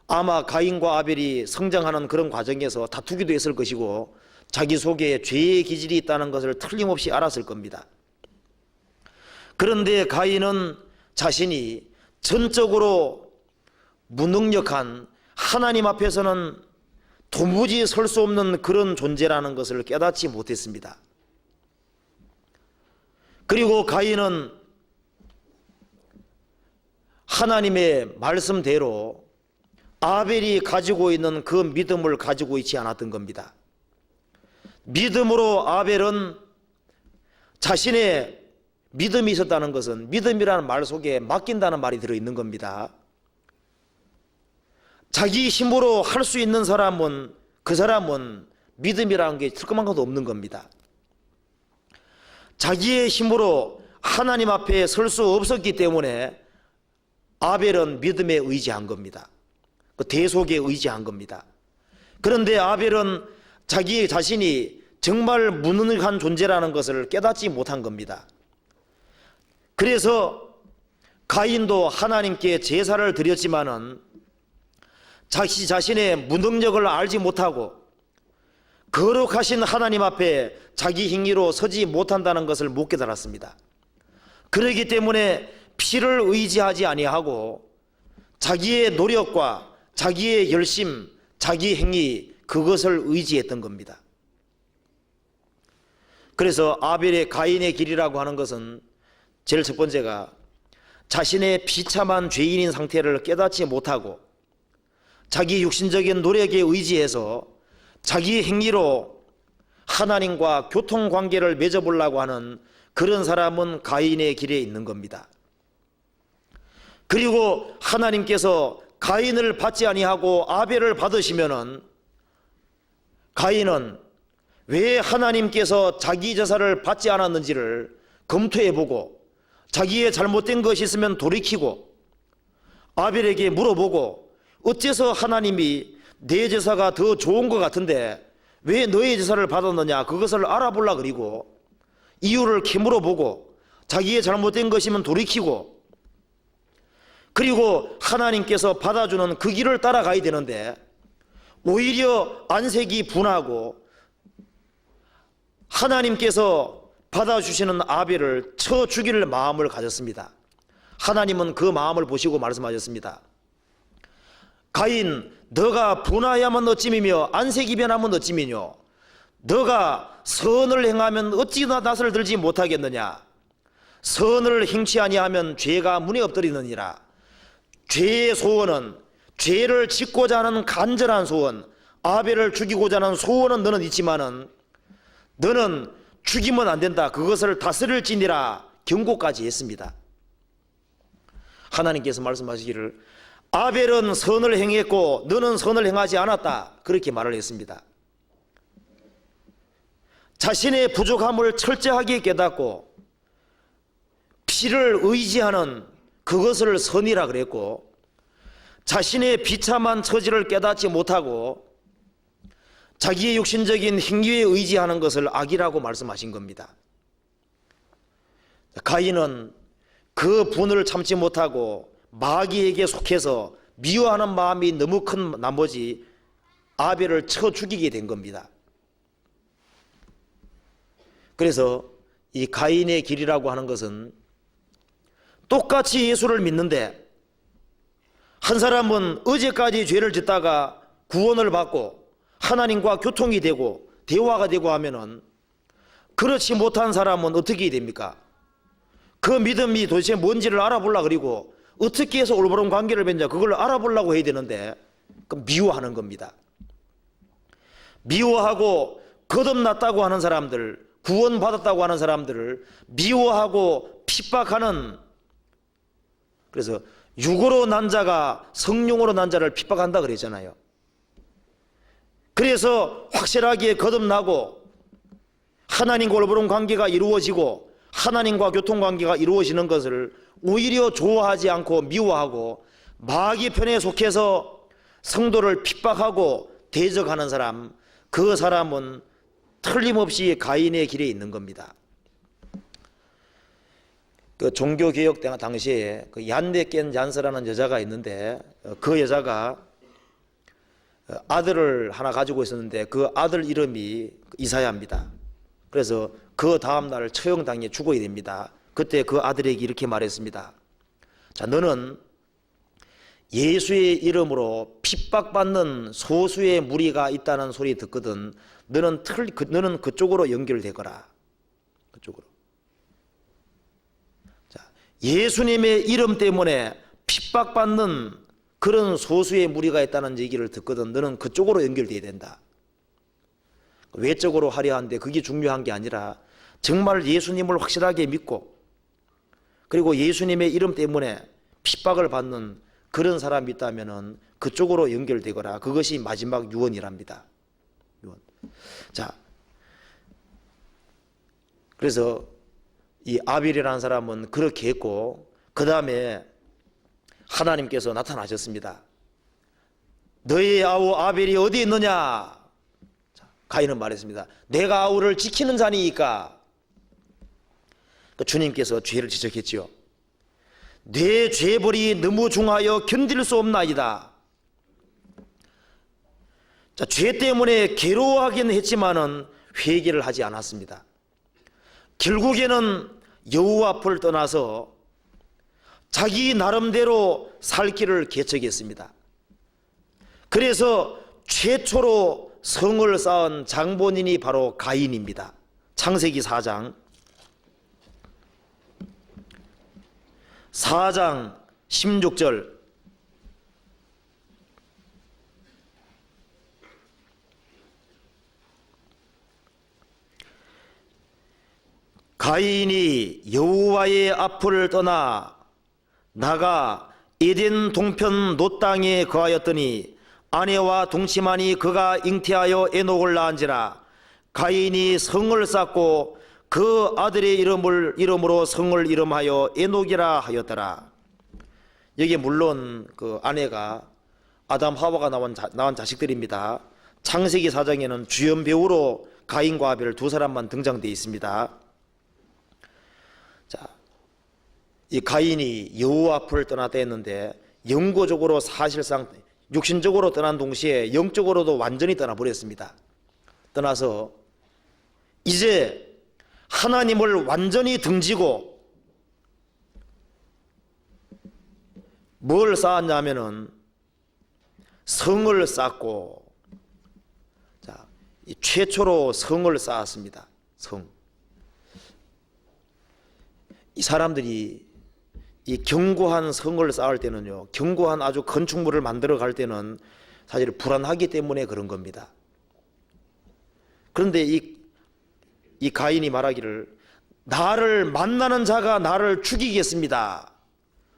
아마 가인과 아벨이 성장하는 그런 과정에서 다투기도 했을 것이고 자기 속에 죄의 기질이 있다는 것을 틀림없이 알았을 겁니다. 그런데 가인은 자신이 전적으로 무능력한 하나님 앞에서는 도무지 설 수 없는 그런 존재라는 것을 깨닫지 못했습니다. 그리고 가인은 하나님의 말씀대로 아벨이 가지고 있는 그 믿음을 가지고 있지 않았던 겁니다. 믿음으로 아벨은 자신의 믿음이 있었다는 것은 믿음이라는 말 속에 맡긴다는 말이 들어있는 겁니다. 자기 힘으로 할 수 있는 사람은 그 사람은 믿음이라는 게 틀끔한것도 없는 겁니다. 자기의 힘으로 하나님 앞에 설 수 없었기 때문에 아벨은 믿음에 의지한 겁니다. 그 대속에 의지한 겁니다. 그런데 아벨은 자기 자신이 정말 무능한 존재라는 것을 깨닫지 못한 겁니다. 그래서 가인도 하나님께 제사를 드렸지만은 자신의 무능력을 알지 못하고 거룩하신 하나님 앞에 자기 행위로 서지 못한다는 것을 못 깨달았습니다. 그렇기 때문에 피를 의지하지 아니하고 자기의 노력과 자기의 열심, 자기 행위 그것을 의지했던 겁니다. 그래서 아벨의 가인의 길이라고 하는 것은 제일 첫 번째가 자신의 비참한 죄인인 상태를 깨닫지 못하고 자기 육신적인 노력에 의지해서 자기 행위로 하나님과 교통관계를 맺어보려고 하는 그런 사람은 가인의 길에 있는 겁니다. 그리고 하나님께서 가인을 받지 아니하고 아벨을 받으시면은 가인은 왜 하나님께서 자기 제사를 받지 않았는지를 검토해보고 자기의 잘못된 것이 있으면 돌이키고 아벨에게 물어보고 어째서 하나님이 내 제사가 더 좋은 것 같은데 왜 너의 제사를 받았느냐 그것을 알아보려 그리고 이유를 캐물어보고 자기의 잘못된 것이면 돌이키고 그리고 하나님께서 받아주는 그 길을 따라가야 되는데 오히려 안색이 분하고 하나님께서 받아주시는 아벨을 쳐 죽일 마음을 가졌습니다. 하나님은 그 마음을 보시고 말씀하셨습니다. 가인, 너가 분하야만 어찌미며 안색이 변하면 어찌미뇨. 너가 선을 행하면 어찌 낯을 들지 못하겠느냐. 선을 행치 아니하면 죄가 문에 엎드리느니라. 죄의 소원은 죄를 짓고자 하는 간절한 소원, 아벨을 죽이고자 하는 소원은 너는 있지만은 너는 죽이면 안 된다. 그것을 다스릴지니라 경고까지 했습니다. 하나님께서 말씀하시기를 아벨은 선을 행했고 너는 선을 행하지 않았다, 그렇게 말을 했습니다. 자신의 부족함을 철저하게 깨닫고 피를 의지하는 그것을 선이라 그랬고, 자신의 비참한 처지를 깨닫지 못하고 자기의 육신적인 행위에 의지하는 것을 악이라고 말씀하신 겁니다. 가인은 그 분을 참지 못하고 마귀에게 속해서 미워하는 마음이 너무 큰 나머지 아벨을 쳐 죽이게 된 겁니다. 그래서 이 가인의 길이라고 하는 것은 똑같이 예수를 믿는데, 한 사람은 어제까지 죄를 짓다가 구원을 받고 하나님과 교통이 되고 대화가 되고 하면은, 그렇지 못한 사람은 어떻게 됩니까? 그 믿음이 도대체 뭔지를 알아보려고, 그리고 어떻게 해서 올바른 관계를 맺냐, 그걸 알아보려고 해야 되는데 미워하는 겁니다. 미워하고 거듭났다고 하는 사람들, 구원받았다고 하는 사람들을 미워하고 핍박하는, 그래서 육으로 난 자가 성령으로 난 자를 핍박한다 그랬잖아요. 그래서 확실하게 거듭나고 하나님과 올바른 관계가 이루어지고 하나님과 교통관계가 이루어지는 것을 오히려 좋아하지 않고 미워하고 마귀 편에 속해서 성도를 핍박하고 대적하는 사람, 그 사람은 틀림없이 가인의 길에 있는 겁니다. 그 종교개혁 당시에 그 얀데켄 잔스라는 여자가 있는데, 그 여자가 아들을 하나 가지고 있었는데 그 아들 이름이 이사야입니다. 그래서 그 다음날 처형당해 죽어야 됩니다. 그때 그 아들에게 이렇게 말했습니다. 자, 너는 예수의 이름으로 핍박받는 소수의 무리가 있다는 소리 듣거든 너는 그쪽으로 연결되거라. 그쪽으로. 자, 예수님의 이름 때문에 핍박받는 그런 소수의 무리가 있다는 얘기를 듣거든 너는 그쪽으로 연결돼야 된다. 외적으로 하려 하는데 그게 중요한 게 아니라 정말 예수님을 확실하게 믿고, 그리고 예수님의 이름 때문에 핍박을 받는 그런 사람이 있다면 그쪽으로 연결되거라. 그것이 마지막 유언이랍니다. 유언. 자, 그래서 이 아벨이라는 사람은 그렇게 했고, 그 다음에 하나님께서 나타나셨습니다. 너의 아우 아벨이 어디 있느냐? 자, 가인은 말했습니다. 내가 아우를 지키는 자니까. 주님께서 죄를 지적했지요. 내 죄벌이 너무 중하여 견딜 수 없나이다. 자, 죄 때문에 괴로워하긴 했지만은 회개를 하지 않았습니다. 결국에는 여호와 앞을 떠나서 자기 나름대로 살 길을 개척했습니다. 그래서 최초로 성을 쌓은 장본인이 바로 가인입니다. 창세기 4장 16절. 가인이 여호와의 앞을 떠나 나가 에덴 동편 놋 땅에 거하였더니 아내와 동침하니 그가 잉태하여 에녹을 낳은지라. 가인이 성을 쌓고 그 아들의 이름으로 성을 이름하여 에녹이라 하였더라. 여기 물론 그 아내가 아담 하와가 낳은 자식들입니다. 창세기 4장에는 주연 배우로 가인과 아벨 두 사람만 등장되어 있습니다. 자, 이 가인이 여호와 앞을 떠났다 했는데 영구적으로 사실상 육신적으로 떠난 동시에 영적으로도 완전히 떠나버렸습니다. 떠나서 이제 하나님을 완전히 등지고 뭘 쌓았냐면은 성을 쌓고, 자, 최초로 성을 쌓았습니다. 성. 이 사람들이 이 견고한 성을 쌓을 때는요, 견고한 아주 건축물을 만들어 갈 때는 사실 불안하기 때문에 그런 겁니다. 그런데 이 가인이 말하기를 나를 만나는 자가 나를 죽이겠습니다.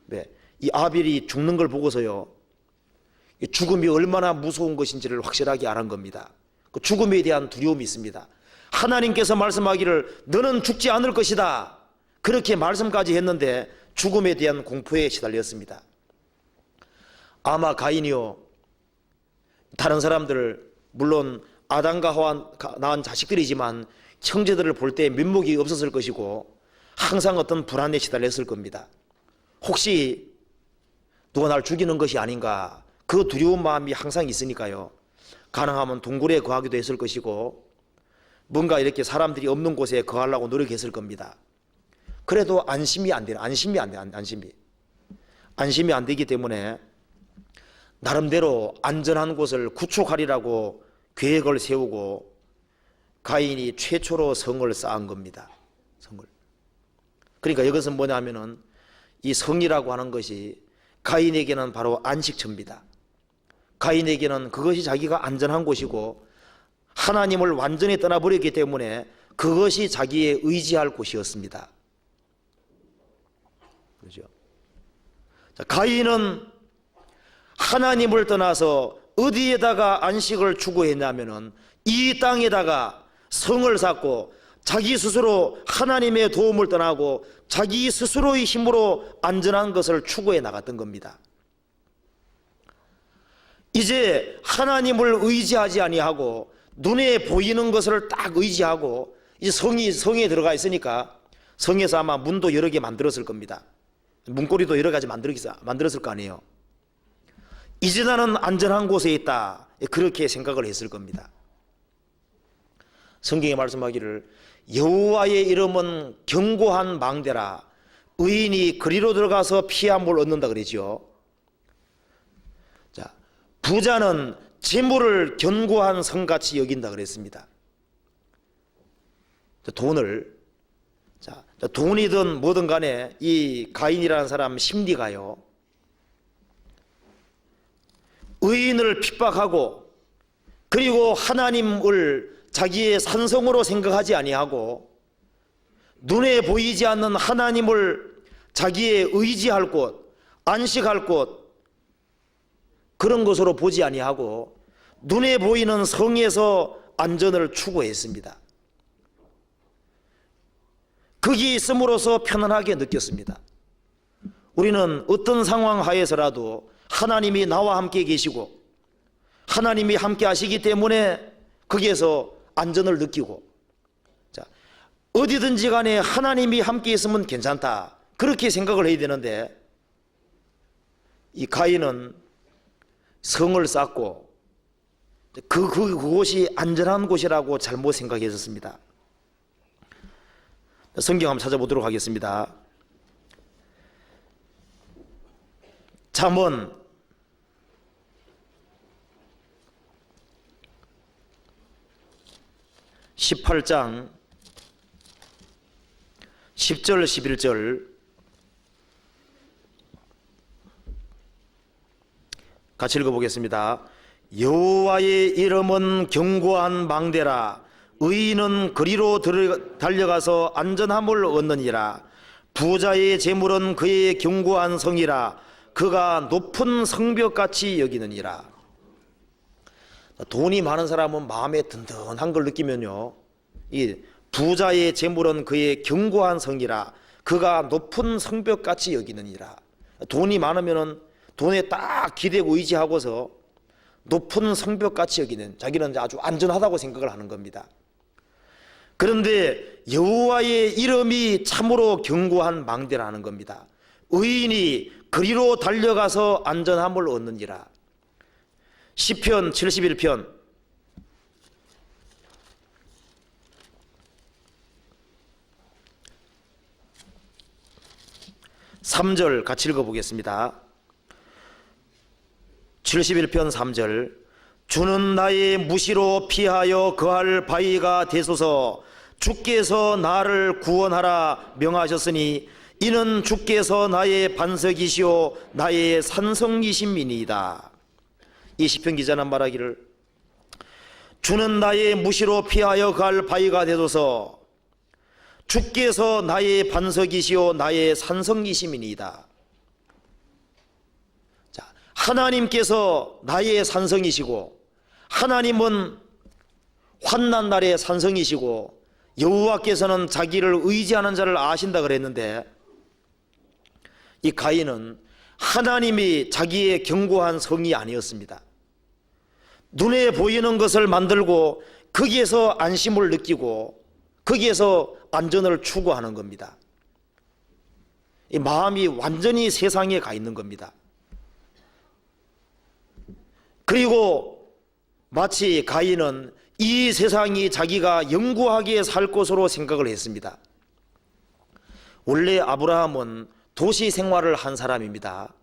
왜? 이 아벨이 죽는 걸 보고서요, 이 죽음이 얼마나 무서운 것인지를 확실하게 알은 겁니다. 그 죽음에 대한 두려움이 있습니다. 하나님께서 말씀하기를 너는 죽지 않을 것이다, 그렇게 말씀까지 했는데 죽음에 대한 공포에 시달렸습니다. 아마 가인이요, 다른 사람들, 물론 아담과 하와가 낳은 자식들이지만 형제들을 볼 때 면목이 없었을 것이고 항상 어떤 불안에 시달렸을 겁니다. 혹시 누가 날 죽이는 것이 아닌가, 그 두려운 마음이 항상 있으니까요, 가능하면 동굴에 거하기도 했을 것이고 뭔가 이렇게 사람들이 없는 곳에 거하려고 노력했을 겁니다. 그래도 안심이 안 되는, 안심이 안 되기 때문에 나름대로 안전한 곳을 구축하리라고 계획을 세우고 가인이 최초로 성을 쌓은 겁니다. 성을. 그러니까 이것은 뭐냐면은 이 성이라고 하는 것이 가인에게는 바로 안식처입니다. 가인에게는 그것이 자기가 안전한 곳이고 하나님을 완전히 떠나버렸기 때문에 그것이 자기의 의지할 곳이었습니다. 그렇죠? 자, 가인은 하나님을 떠나서 어디에다가 안식을 추구했냐면은 이 땅에다가 성을 쌓고 자기 스스로 하나님의 도움을 떠나고 자기 스스로의 힘으로 안전한 것을 추구해 나갔던 겁니다. 이제 하나님을 의지하지 아니하고 눈에 보이는 것을 딱 의지하고 이제 성에 들어가 있으니까 성에서 아마 문도 여러 개 만들었을 겁니다. 문고리도 여러 가지 만들었을 거 아니에요. 이제 나는 안전한 곳에 있다, 그렇게 생각을 했을 겁니다. 성경에 말씀하기를 여호와의 이름은 견고한 망대라, 의인이 그리로 들어가서 피함을 얻는다 그러죠. 자, 부자는 재물을 견고한 성같이 여긴다 그랬습니다. 돈이든 뭐든 간에 이 가인이라는 사람 심리가요, 의인을 핍박하고 그리고 하나님을 자기의 산성으로 생각하지 아니하고 눈에 보이지 않는 하나님을 자기의 의지할 곳, 안식할 곳, 그런 것으로 보지 아니하고 눈에 보이는 성에서 안전을 추구했습니다. 거기 있음으로써 편안하게 느꼈습니다. 우리는 어떤 상황 하에서라도 하나님이 나와 함께 계시고 하나님이 함께 하시기 때문에 거기에서 안전을 느끼고, 자, 어디든지 간에 하나님이 함께 있으면 괜찮다, 그렇게 생각을 해야 되는데 이 가인은 성을 쌓고 그곳이 안전한 곳이라고 잘못 생각했었습니다. 성경 한번 찾아보도록 하겠습니다. 잠언 18장 10절 11절 같이 읽어보겠습니다. 여호와의 이름은 견고한 망대라, 의인은 그리로 달려가서 안전함을 얻느니라. 부자의 재물은 그의 견고한 성이라, 그가 높은 성벽같이 여기느니라. 돈이 많은 사람은 마음에 든든한 걸 느끼면요, 이 부자의 재물은 그의 견고한 성이라, 그가 높은 성벽같이 여기느니라. 돈이 많으면은 돈에 딱 기대고 의지하고서 높은 성벽같이 여기는, 자기는 아주 안전하다고 생각을 하는 겁니다. 그런데 여호와의 이름이 참으로 견고한 망대라는 겁니다. 의인이 그리로 달려가서 안전함을 얻느니라. 시편 71편 3절 같이 읽어보겠습니다. 71편 3절 주는 나의 무시로 피하여 거할 바위가 되소서. 주께서 나를 구원하라 명하셨으니 이는 주께서 나의 반석이시오 나의 산성이심이니이다. 이 시편 기자는 말하기를 주는 나의 무시로 피하여 갈 바위가 되소서. 주께서 나의 반석이시오 나의 산성이심이니이다. 하나님께서 나의 산성이시고 하나님은 환난 날의 산성이시고 여호와께서는 자기를 의지하는 자를 아신다 그랬는데, 이 가인은 하나님이 자기의 견고한 성이 아니었습니다. 눈에 보이는 것을 만들고 거기에서 안심을 느끼고 거기에서 안전을 추구하는 겁니다. 이 마음이 완전히 세상에 가 있는 겁니다. 그리고 마치 가인은 이 세상이 자기가 영구하게 살 것으로 생각을 했습니다. 원래 아브라함은 도시 생활을 한 사람입니다.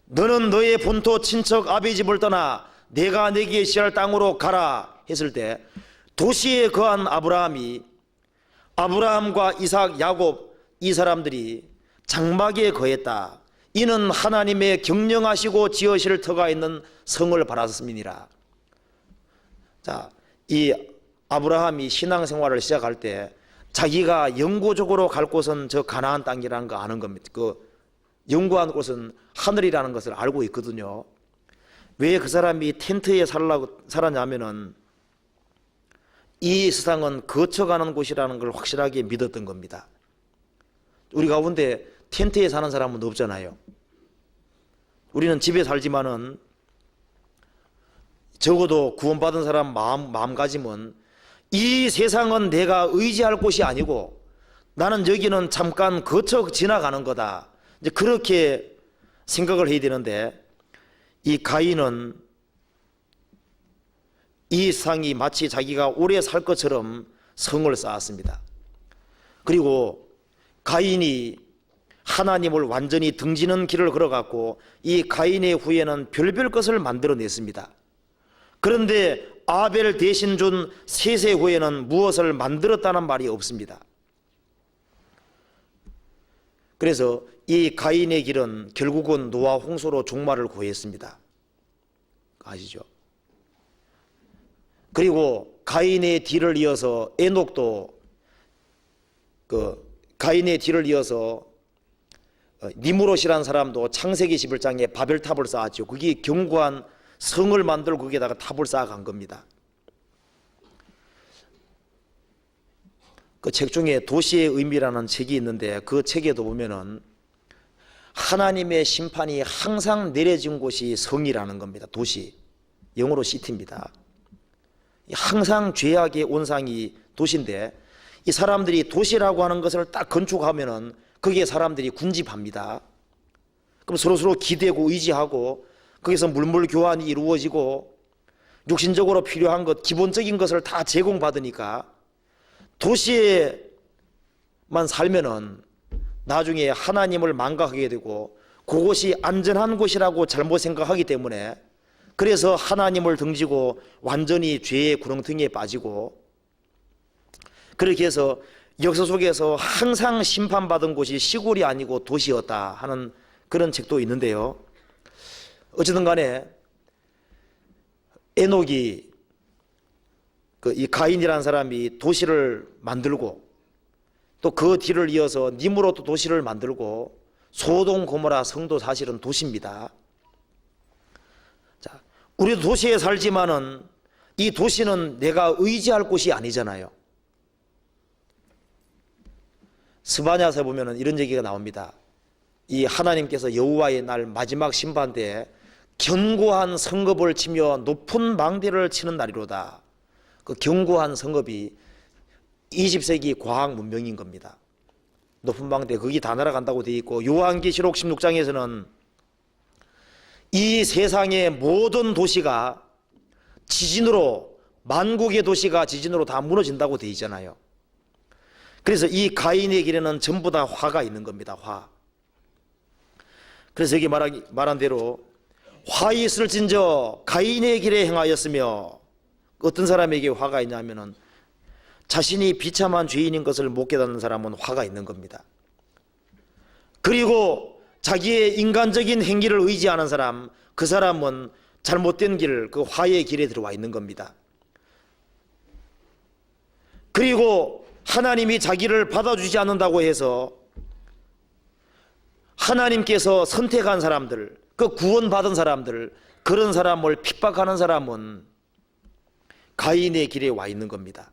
너는 너의 본토 친척 아비 집을 떠나 내가 내게 시할 땅으로 가라 했을 때, 도시에 거한 아브라함이, 아브라함과 이삭, 야곱 이 사람들이 장막에 거했다. 이는 하나님의 경영하시고 지으실 터가 있는 성을 바랐음이니라. 자, 이 아브라함이 신앙생활을 시작할 때 자기가 영구적으로 갈 곳은 저 가나안 땅이라는 거 아는 겁니다. 그 영구한 곳은 하늘이라는 것을 알고 있거든요. 왜 그 사람이 텐트에 살았냐면은 이 세상은 거쳐가는 곳이라는 걸 확실하게 믿었던 겁니다. 우리 가운데 텐트에 사는 사람은 없잖아요. 우리는 집에 살지만은 적어도 구원받은 사람 마음가짐은 이 세상은 내가 의지할 곳이 아니고 나는 여기는 잠깐 거쳐 지나가는 거다, 이제 그렇게 생각을 해야 되는데, 이 가인은 이 세상이 마치 자기가 오래 살 것처럼 성을 쌓았습니다. 그리고 가인이 하나님을 완전히 등지는 길을 걸어갔고, 이 가인의 후예는 별별 것을 만들어냈습니다. 그런데 아벨 대신 준 셋의 후예는 무엇을 만들었다는 말이 없습니다. 그래서 이 가인의 길은 결국은 노아 홍수로 종말을 고했습니다. 아시죠? 그리고 가인의 뒤를 이어서 에녹도 가인의 뒤를 이어서 니무롯이라는 사람도 창세기 11장에 바벨탑을 쌓았죠. 그게 견고한 성을 만들고 거기에다가 탑을 쌓아간 겁니다. 그 책 중에 도시의 의미라는 책이 있는데, 그 책에도 보면은 하나님의 심판이 항상 내려진 곳이 성이라는 겁니다. 도시, 영어로 시티입니다. 항상 죄악의 온상이 도시인데, 이 사람들이 도시라고 하는 것을 딱 건축하면은 거기에 사람들이 군집합니다. 그럼 서로 기대고 의지하고 거기서 물물 교환이 이루어지고 육신적으로 필요한 것, 기본적인 것을 다 제공받으니까 도시에만 살면은 나중에 하나님을 망각하게 되고 그곳이 안전한 곳이라고 잘못 생각하기 때문에, 그래서 하나님을 등지고 완전히 죄의 구렁텅이에 빠지고, 그렇게 해서 역사 속에서 항상 심판받은 곳이 시골이 아니고 도시였다 하는 그런 책도 있는데요. 어쨌든 간에 에녹이 이 가인이라는 사람이 도시를 만들고, 또 그 뒤를 이어서 니므롯도 도시를 만들고, 소돔 고모라 성도 사실은 도시입니다. 자, 우리도 도시에 살지만은 이 도시는 내가 의지할 곳이 아니잖아요. 스바냐서에 보면은 이런 얘기가 나옵니다. 이 하나님께서 여호와의 날 마지막 심판 때에 견고한 성읍을 치며 높은 망대를 치는 날이로다. 그 견고한 성읍이 20세기 과학 문명인 겁니다. 높은 망대, 거기 다 날아간다고 되어 있고, 요한계시록 16장에서는 이 세상의 모든 도시가 지진으로, 만국의 도시가 지진으로 다 무너진다고 되어 있잖아요. 그래서 이 가인의 길에는 전부 다 화가 있는 겁니다. 화. 그래서 여기 말한 대로 화 있을진저 가인의 길에 행하였으며, 어떤 사람에게 화가 있냐면은 자신이 비참한 죄인인 것을 못 깨닫는 사람은 화가 있는 겁니다. 그리고 자기의 인간적인 행위를 의지하는 사람, 그 사람은 잘못된 길, 그 화의 길에 들어와 있는 겁니다. 그리고 하나님이 자기를 받아주지 않는다고 해서 하나님께서 선택한 사람들, 그 구원받은 사람들, 그런 사람을 핍박하는 사람은 가인의 길에 와 있는 겁니다.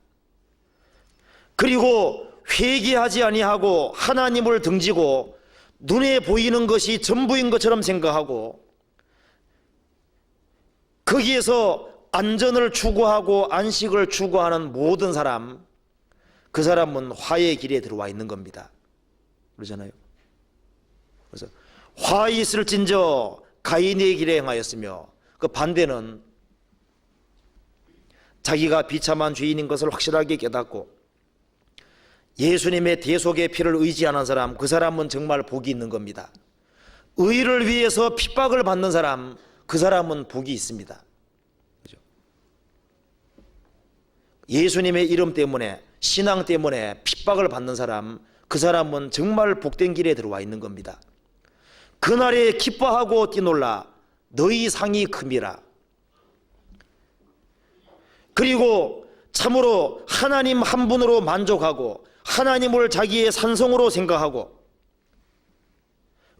그리고 회개하지 아니하고 하나님을 등지고 눈에 보이는 것이 전부인 것처럼 생각하고 거기에서 안전을 추구하고 안식을 추구하는 모든 사람, 그 사람은 화의 길에 들어와 있는 겁니다. 그러잖아요. 그래서 화 있을진저 가인의 길에 행하였으며, 그 반대는 자기가 비참한 죄인인 것을 확실하게 깨닫고 예수님의 대속의 피를 의지하는 사람, 그 사람은 정말 복이 있는 겁니다. 의를 위해서 핍박을 받는 사람, 그 사람은 복이 있습니다. 그죠? 예수님의 이름 때문에, 신앙 때문에 핍박을 받는 사람, 그 사람은 정말 복된 길에 들어와 있는 겁니다. 그날에 기뻐하고 뛰놀라 너희 상이 큼이라. 그리고 참으로 하나님 한 분으로 만족하고 하나님을 자기의 산성으로 생각하고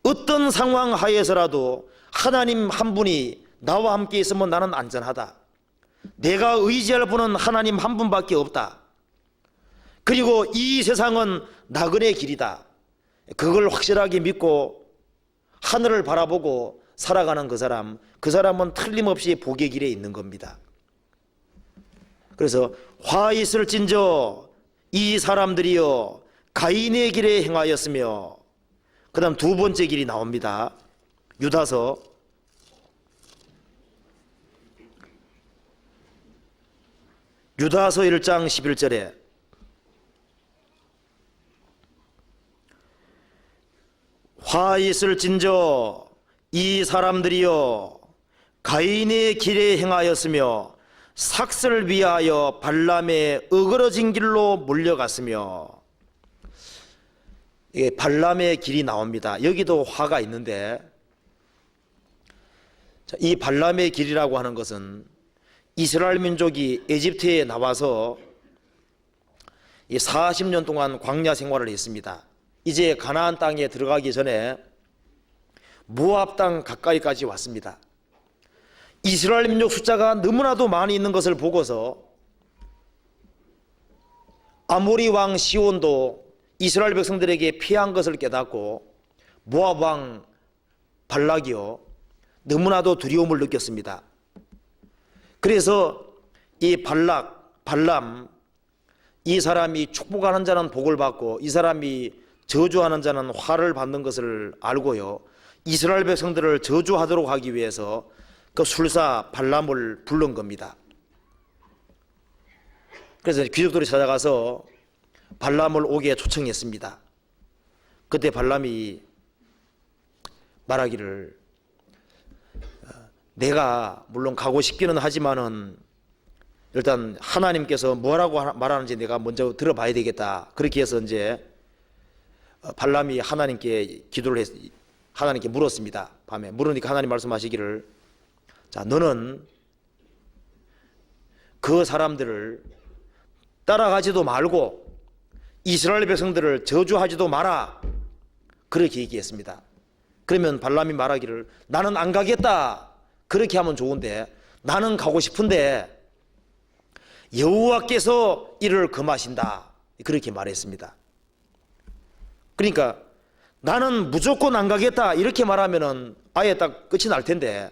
어떤 상황 하에서라도 하나님 한 분이 나와 함께 있으면 나는 안전하다. 내가 의지할 분은 하나님 한 분밖에 없다. 그리고 이 세상은 나그네 길이다. 그걸 확실하게 믿고 하늘을 바라보고 살아가는 그 사람은 틀림없이 복의 길에 있는 겁니다. 그래서 화 있을진저 이 사람들이여 가인의 길에 행하였으며, 그 다음 두 번째 길이 나옵니다. 유다서 1장 11절에 화 있을진저 이 사람들이여 가인의 길에 행하였으며 삭슬 위하여 발람의 어그러진 길로 몰려갔으며. 이게 발람의 길이 나옵니다. 여기도 화가 있는데, 이 발람의 길이라고 하는 것은 이스라엘 민족이 에집트에 나와서 40년 동안 광야 생활을 했습니다. 이제 가나안 땅에 들어가기 전에 모압 땅 가까이까지 왔습니다. 이스라엘 민족 숫자가 너무나도 많이 있는 것을 보고서 아모리 왕 시온도 이스라엘 백성들에게 피한 것을 깨닫고 모압 왕 발락이요 너무나도 두려움을 느꼈습니다. 그래서 이 발람, 이 사람이 축복하는 자는 복을 받고 이 사람이 저주하는 자는 화를 받는 것을 알고요, 이스라엘 백성들을 저주하도록 하기 위해서 그 술사 발람을 부른 겁니다. 그래서 귀족들이 찾아가서 발람을 오게 초청했습니다. 그때 발람이 말하기를, 내가 물론 가고 싶기는 하지만은 일단 하나님께서 뭐라고 말하는지 내가 먼저 들어봐야 되겠다. 그렇게 해서 이제 발람이 하나님께 기도를 하나님께 물었습니다. 밤에 물으니까 하나님 말씀하시기를, 자, 너는 그 사람들을 따라가지도 말고 이스라엘 백성들을 저주하지도 마라. 그렇게 얘기했습니다. 그러면 발람이 말하기를, 나는 안 가겠다. 그렇게 하면 좋은데 나는 가고 싶은데 여호와께서 이를 금하신다. 그렇게 말했습니다. 그러니까 나는 무조건 안 가겠다 이렇게 말하면은 아예 딱 끝이 날 텐데,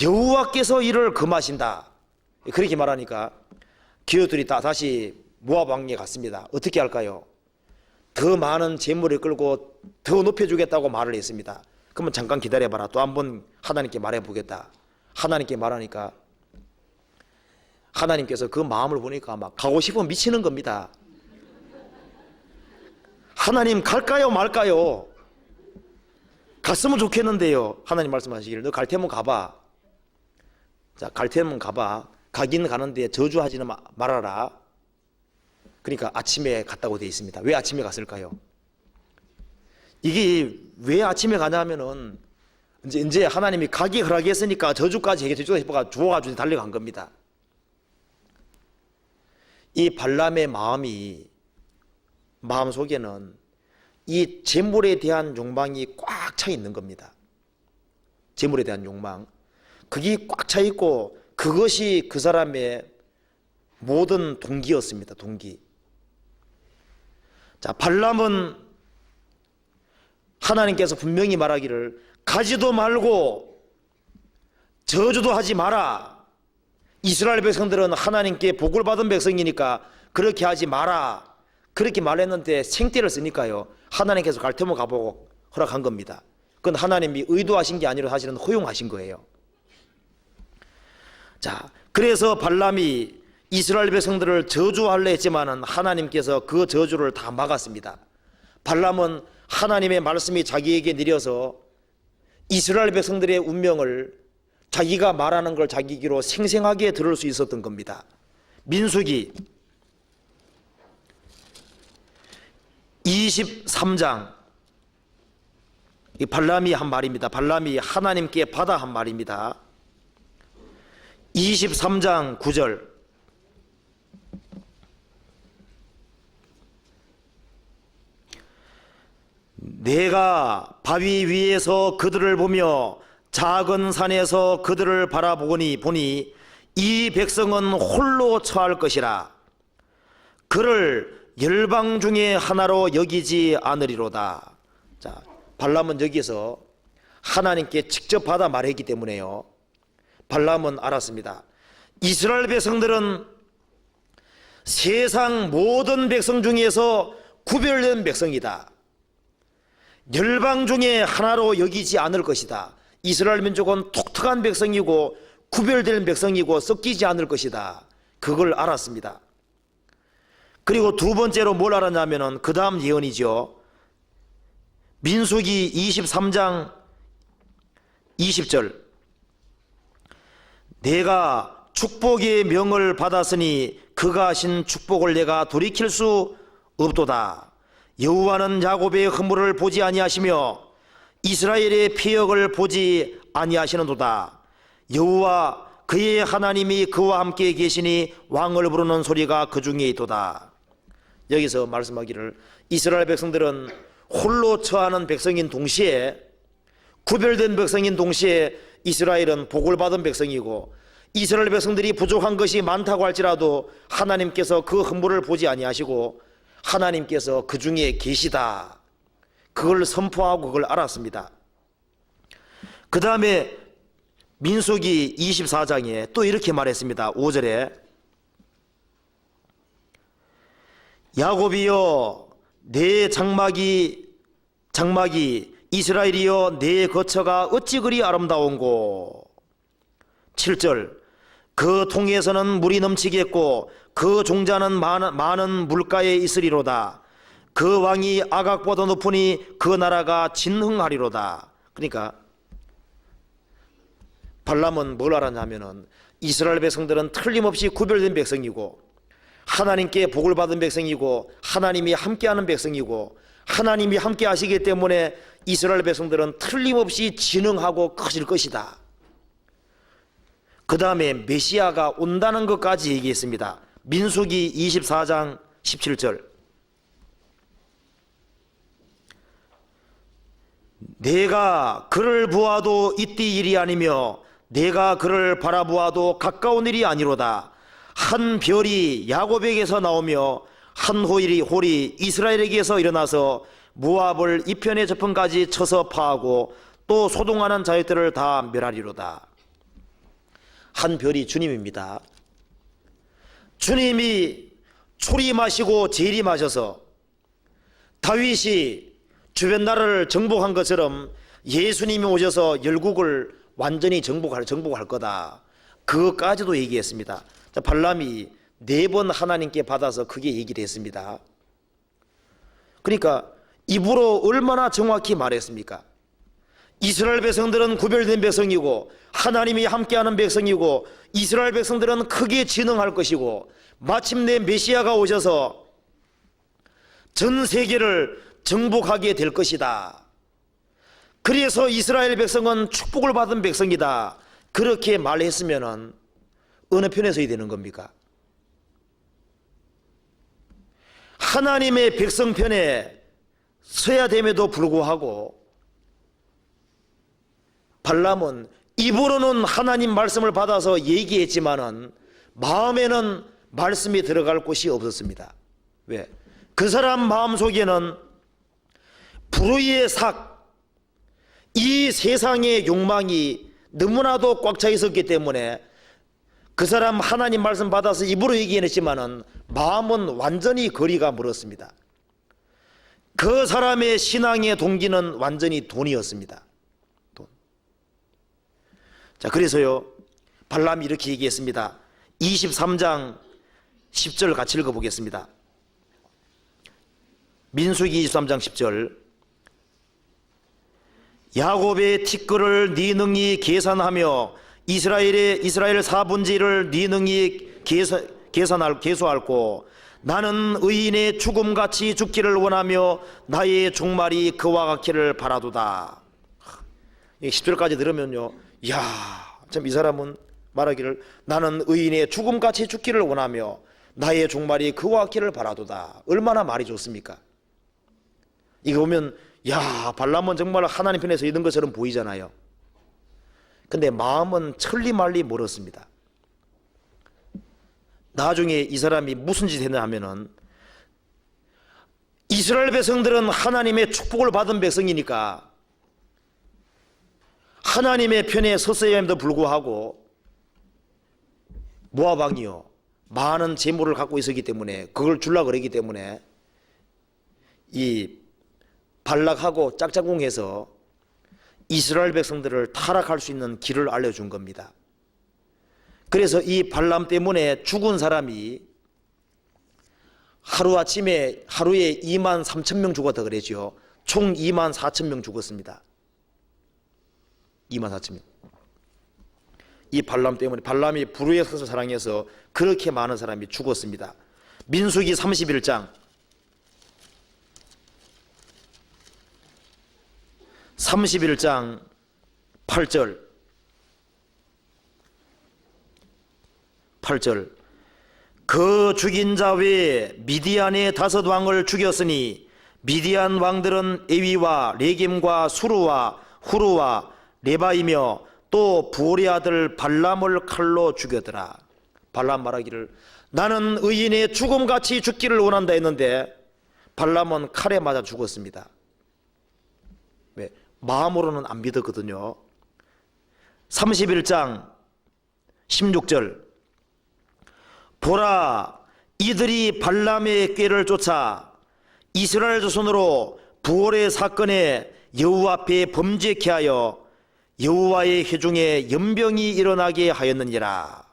여호와께서 이를 금하신다 그렇게 말하니까 기업들이 다시 모압 왕에 갔습니다. 어떻게 할까요? 더 많은 재물을 끌고 더 높여주겠다고 말을 했습니다. 그러면 잠깐 기다려봐라, 또 한번 하나님께 말해보겠다. 하나님께 말하니까 하나님께서 그 마음을 보니까 막 가고 싶으면 미치는 겁니다. 하나님 갈까요 말까요? 갔으면 좋겠는데요. 하나님 말씀하시기를, 너 갈 테면 가봐. 자, 갈 테면 가봐. 가기는 가는데 저주하지는 말아라. 그러니까 아침에 갔다고 되어 있습니다. 왜 아침에 갔을까요? 이게 왜 아침에 가냐면은 이제 하나님이 가기 허락했으니까 저주까지 해주고 싶어가 주워가지고 달려간 겁니다. 이 발람의 마음 속에는 이 재물에 대한 욕망이 꽉 차 있는 겁니다. 재물에 대한 욕망, 그게 꽉 차 있고 그것이 그 사람의 모든 동기였습니다. 동기. 자, 발람은 하나님께서 분명히 말하기를 가지도 말고 저주도 하지 마라. 이스라엘 백성들은 하나님께 복을 받은 백성이니까 그렇게 하지 마라. 그렇게 말했는데 생떼를 쓰니까요, 하나님께서 갈 테면 가보고 허락한 겁니다. 그건 하나님이 의도하신 게 아니라 사실은 허용하신 거예요. 자, 그래서 발람이 이스라엘 백성들을 저주하려 했지만은 하나님께서 그 저주를 다 막았습니다. 발람은 하나님의 말씀이 자기에게 내려서 이스라엘 백성들의 운명을 자기가 말하는 걸 자기 귀로 생생하게 들을 수 있었던 겁니다. 민수기 23장, 이 발람이 한 말입니다. 발람이 하나님께 받아 한 말입니다. 23장 9절, 내가 바위 위에서 그들을 보며 작은 산에서 그들을 바라보니 이 백성은 홀로 처할 것이라. 그를 열방 중에 하나로 여기지 않으리로다. 자, 발람은 여기서 하나님께 직접 받아 말했기 때문에요, 발람은 알았습니다. 이스라엘 백성들은 세상 모든 백성 중에서 구별된 백성이다. 열방 중에 하나로 여기지 않을 것이다. 이스라엘 민족은 독특한 백성이고 구별된 백성이고 섞이지 않을 것이다. 그걸 알았습니다. 그리고 두 번째로 뭘 알았냐면은 그 다음 예언이죠. 민수기 23장 20절, 내가 축복의 명을 받았으니 그가 하신 축복을 내가 돌이킬 수 없도다. 여호와는 야곱의 허물을 보지 아니하시며 이스라엘의 피역을 보지 아니하시는도다. 여호와 그의 하나님이 그와 함께 계시니 왕을 부르는 소리가 그 중에 있도다. 여기서 말씀하기를 이스라엘 백성들은 홀로 처하는 백성인 동시에, 구별된 백성인 동시에 이스라엘은 복을 받은 백성이고, 이스라엘 백성들이 부족한 것이 많다고 할지라도 하나님께서 그 허물을 보지 아니하시고 하나님께서 그 중에 계시다. 그걸 선포하고 그걸 알았습니다. 그 다음에 민수기 24장에 또 이렇게 말했습니다. 5절에 야곱이여 내 장막이 이스라엘이여 내 거처가 어찌 그리 아름다운고. 7절 그 통에서는 물이 넘치겠고 그 종자는 많은 물가에 있으리로다. 그 왕이 아각보다 높으니 그 나라가 진흥하리로다. 그러니까 발람은 뭘 알았냐면은 이스라엘 백성들은 틀림없이 구별된 백성이고 하나님께 복을 받은 백성이고 하나님이 함께하는 백성이고 하나님이 함께 하시기 때문에 이스라엘 백성들은 틀림없이 진흥하고 커질 것이다. 그 다음에 메시아가 온다는 것까지 얘기했습니다. 민수기 24장 17절 내가 그를 보아도 이띠 일이 아니며 내가 그를 바라보아도 가까운 일이 아니로다. 한 별이 야곱에게서 나오며 한 홀이 이스라엘에게서 일어나서 모압을 이편의 저편까지 쳐서 파하고 또 소동하는 자유들을 다 멸하리로다. 한 별이 주님입니다. 주님이 초림하시고 재림하셔서 다윗이 주변 나라를 정복한 것처럼 예수님이 오셔서 열국을 완전히 정복할 거다. 그것까지도 얘기했습니다. 발람이 4번 하나님께 받아서 크게 얘기를 했습니다. 그러니까 입으로 얼마나 정확히 말했습니까? 이스라엘 백성들은 구별된 백성이고 하나님이 함께하는 백성이고 이스라엘 백성들은 크게 진흥할 것이고 마침내 메시아가 오셔서 전 세계를 정복하게 될 것이다. 그래서 이스라엘 백성은 축복을 받은 백성이다. 그렇게 말했으면 어느 편에 서야 되는 겁니까? 하나님의 백성 편에 서야 됨에도 불구하고 발람은 입으로는 하나님 말씀을 받아서 얘기했지만은 마음에는 말씀이 들어갈 곳이 없었습니다. 왜? 그 사람 마음속에는 불의의 삭, 이 세상의 욕망이 너무나도 꽉 차 있었기 때문에 그 사람 하나님 말씀 받아서 입으로 얘기했지만은 마음은 완전히 거리가 멀었습니다. 그 사람의 신앙의 동기는 완전히 돈이었습니다. 돈. 자, 그래서요, 발람이 이렇게 얘기했습니다. 23장 10절 같이 읽어보겠습니다. 민수기 23장 10절. 야곱의 티끌을 네 능히 계산하며 이스라엘 4분지를 네 능히 계수할고 나는 의인의 죽음같이 죽기를 원하며 나의 종말이 그와 같기를 바라도다. 10절까지 들으면요, 이야, 참 이 사람은 말하기를 나는 의인의 죽음같이 죽기를 원하며 나의 종말이 그와 같기를 바라도다. 얼마나 말이 좋습니까? 이거 보면 야, 발람은 정말 하나님 편에서 있는 것처럼 보이잖아요. 근데 마음은 천리말리 멀었습니다. 나중에 이 사람이 무슨 짓을 했냐 하면은, 이스라엘 백성들은 하나님의 축복을 받은 백성이니까 하나님의 편에 섰어야 함에도 불구하고 모압 왕이요, 많은 재물을 갖고 있었기 때문에, 그걸 주려고 그랬기 때문에 이 발락하고 짝짝꿍해서 이스라엘 백성들을 타락할 수 있는 길을 알려준 겁니다. 그래서 이 발람 때문에 죽은 사람이 하루아침에 하루에 2만 3천 명 죽었다 그랬죠. 총 2만 4천 명 죽었습니다. 2만 4천 명. 이 발람 때문에, 발람이 불의의 삭을 사랑해서 그렇게 많은 사람이 죽었습니다. 민수기 31장 8절 그 죽인 자 외에 미디안의 5 왕을 죽였으니 미디안 왕들은 에위와 레겜과 수루와 후루와 레바이며 또 부올의 아들 발람을 칼로 죽였더라. 발람 말하기를 나는 의인의 죽음같이 죽기를 원한다 했는데 발람은 칼에 맞아 죽었습니다. 왜? 마음으로는 안 믿었거든요. 31장 16절 보라, 이들이 발람의 꾀를 쫓아 이스라엘 자손으로 부올의 사건에 여호와 앞에 범죄케 하여 여호와의 회중에 연병이 일어나게 하였느니라.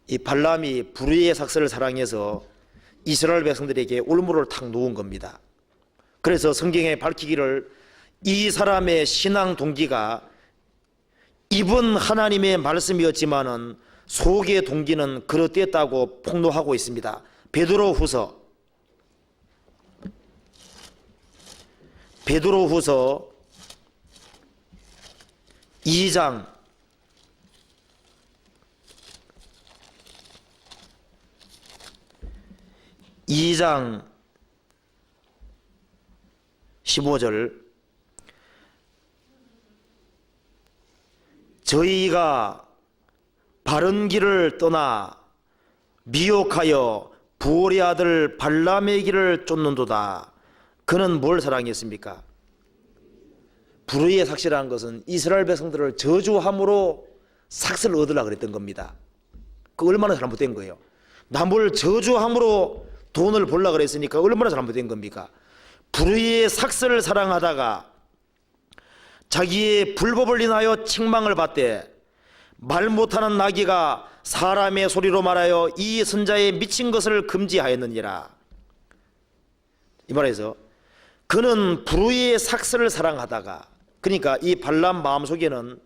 이 발람이 불의의 삭슬을 사랑해서 이스라엘 백성들에게 올무를 탁 놓은 겁니다. 그래서 성경에 밝히기를 이 사람의 신앙 동기가 입은 하나님의 말씀이었지만은 속의 동기는 그릇됐다고 폭로하고 있습니다. 베드로후서 2장 15절 저희가 바른 길을 떠나 미혹하여 부올의 아들 발람의 길을 쫓는도다. 그는 뭘 사랑했습니까? 불의의 삭시라는 것은 이스라엘 백성들을 저주함으로 삭슬을 얻으려고 그랬던 겁니다. 그 얼마나 잘못된 거예요. 남을 저주함으로 돈을 벌려고 그랬으니까 얼마나 잘못된 겁니까? 불의의 삭슬을 사랑하다가 자기의 불법을 인하여 책망을 받되 말 못하는 나귀가 사람의 소리로 말하여 이 선자의 미친 것을 금지하였느니라. 이 말에서 그는 불의의 삭슬을 사랑하다가, 그러니까 이 발람 마음속에는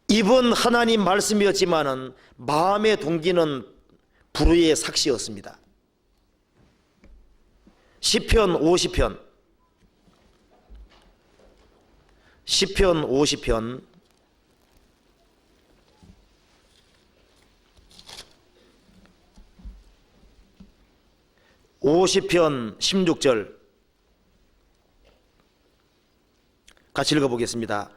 입은 하나님 말씀이었지만은 마음의 동기는 불의의 삭시였습니다. 시편 50편 16절 같이 읽어보겠습니다.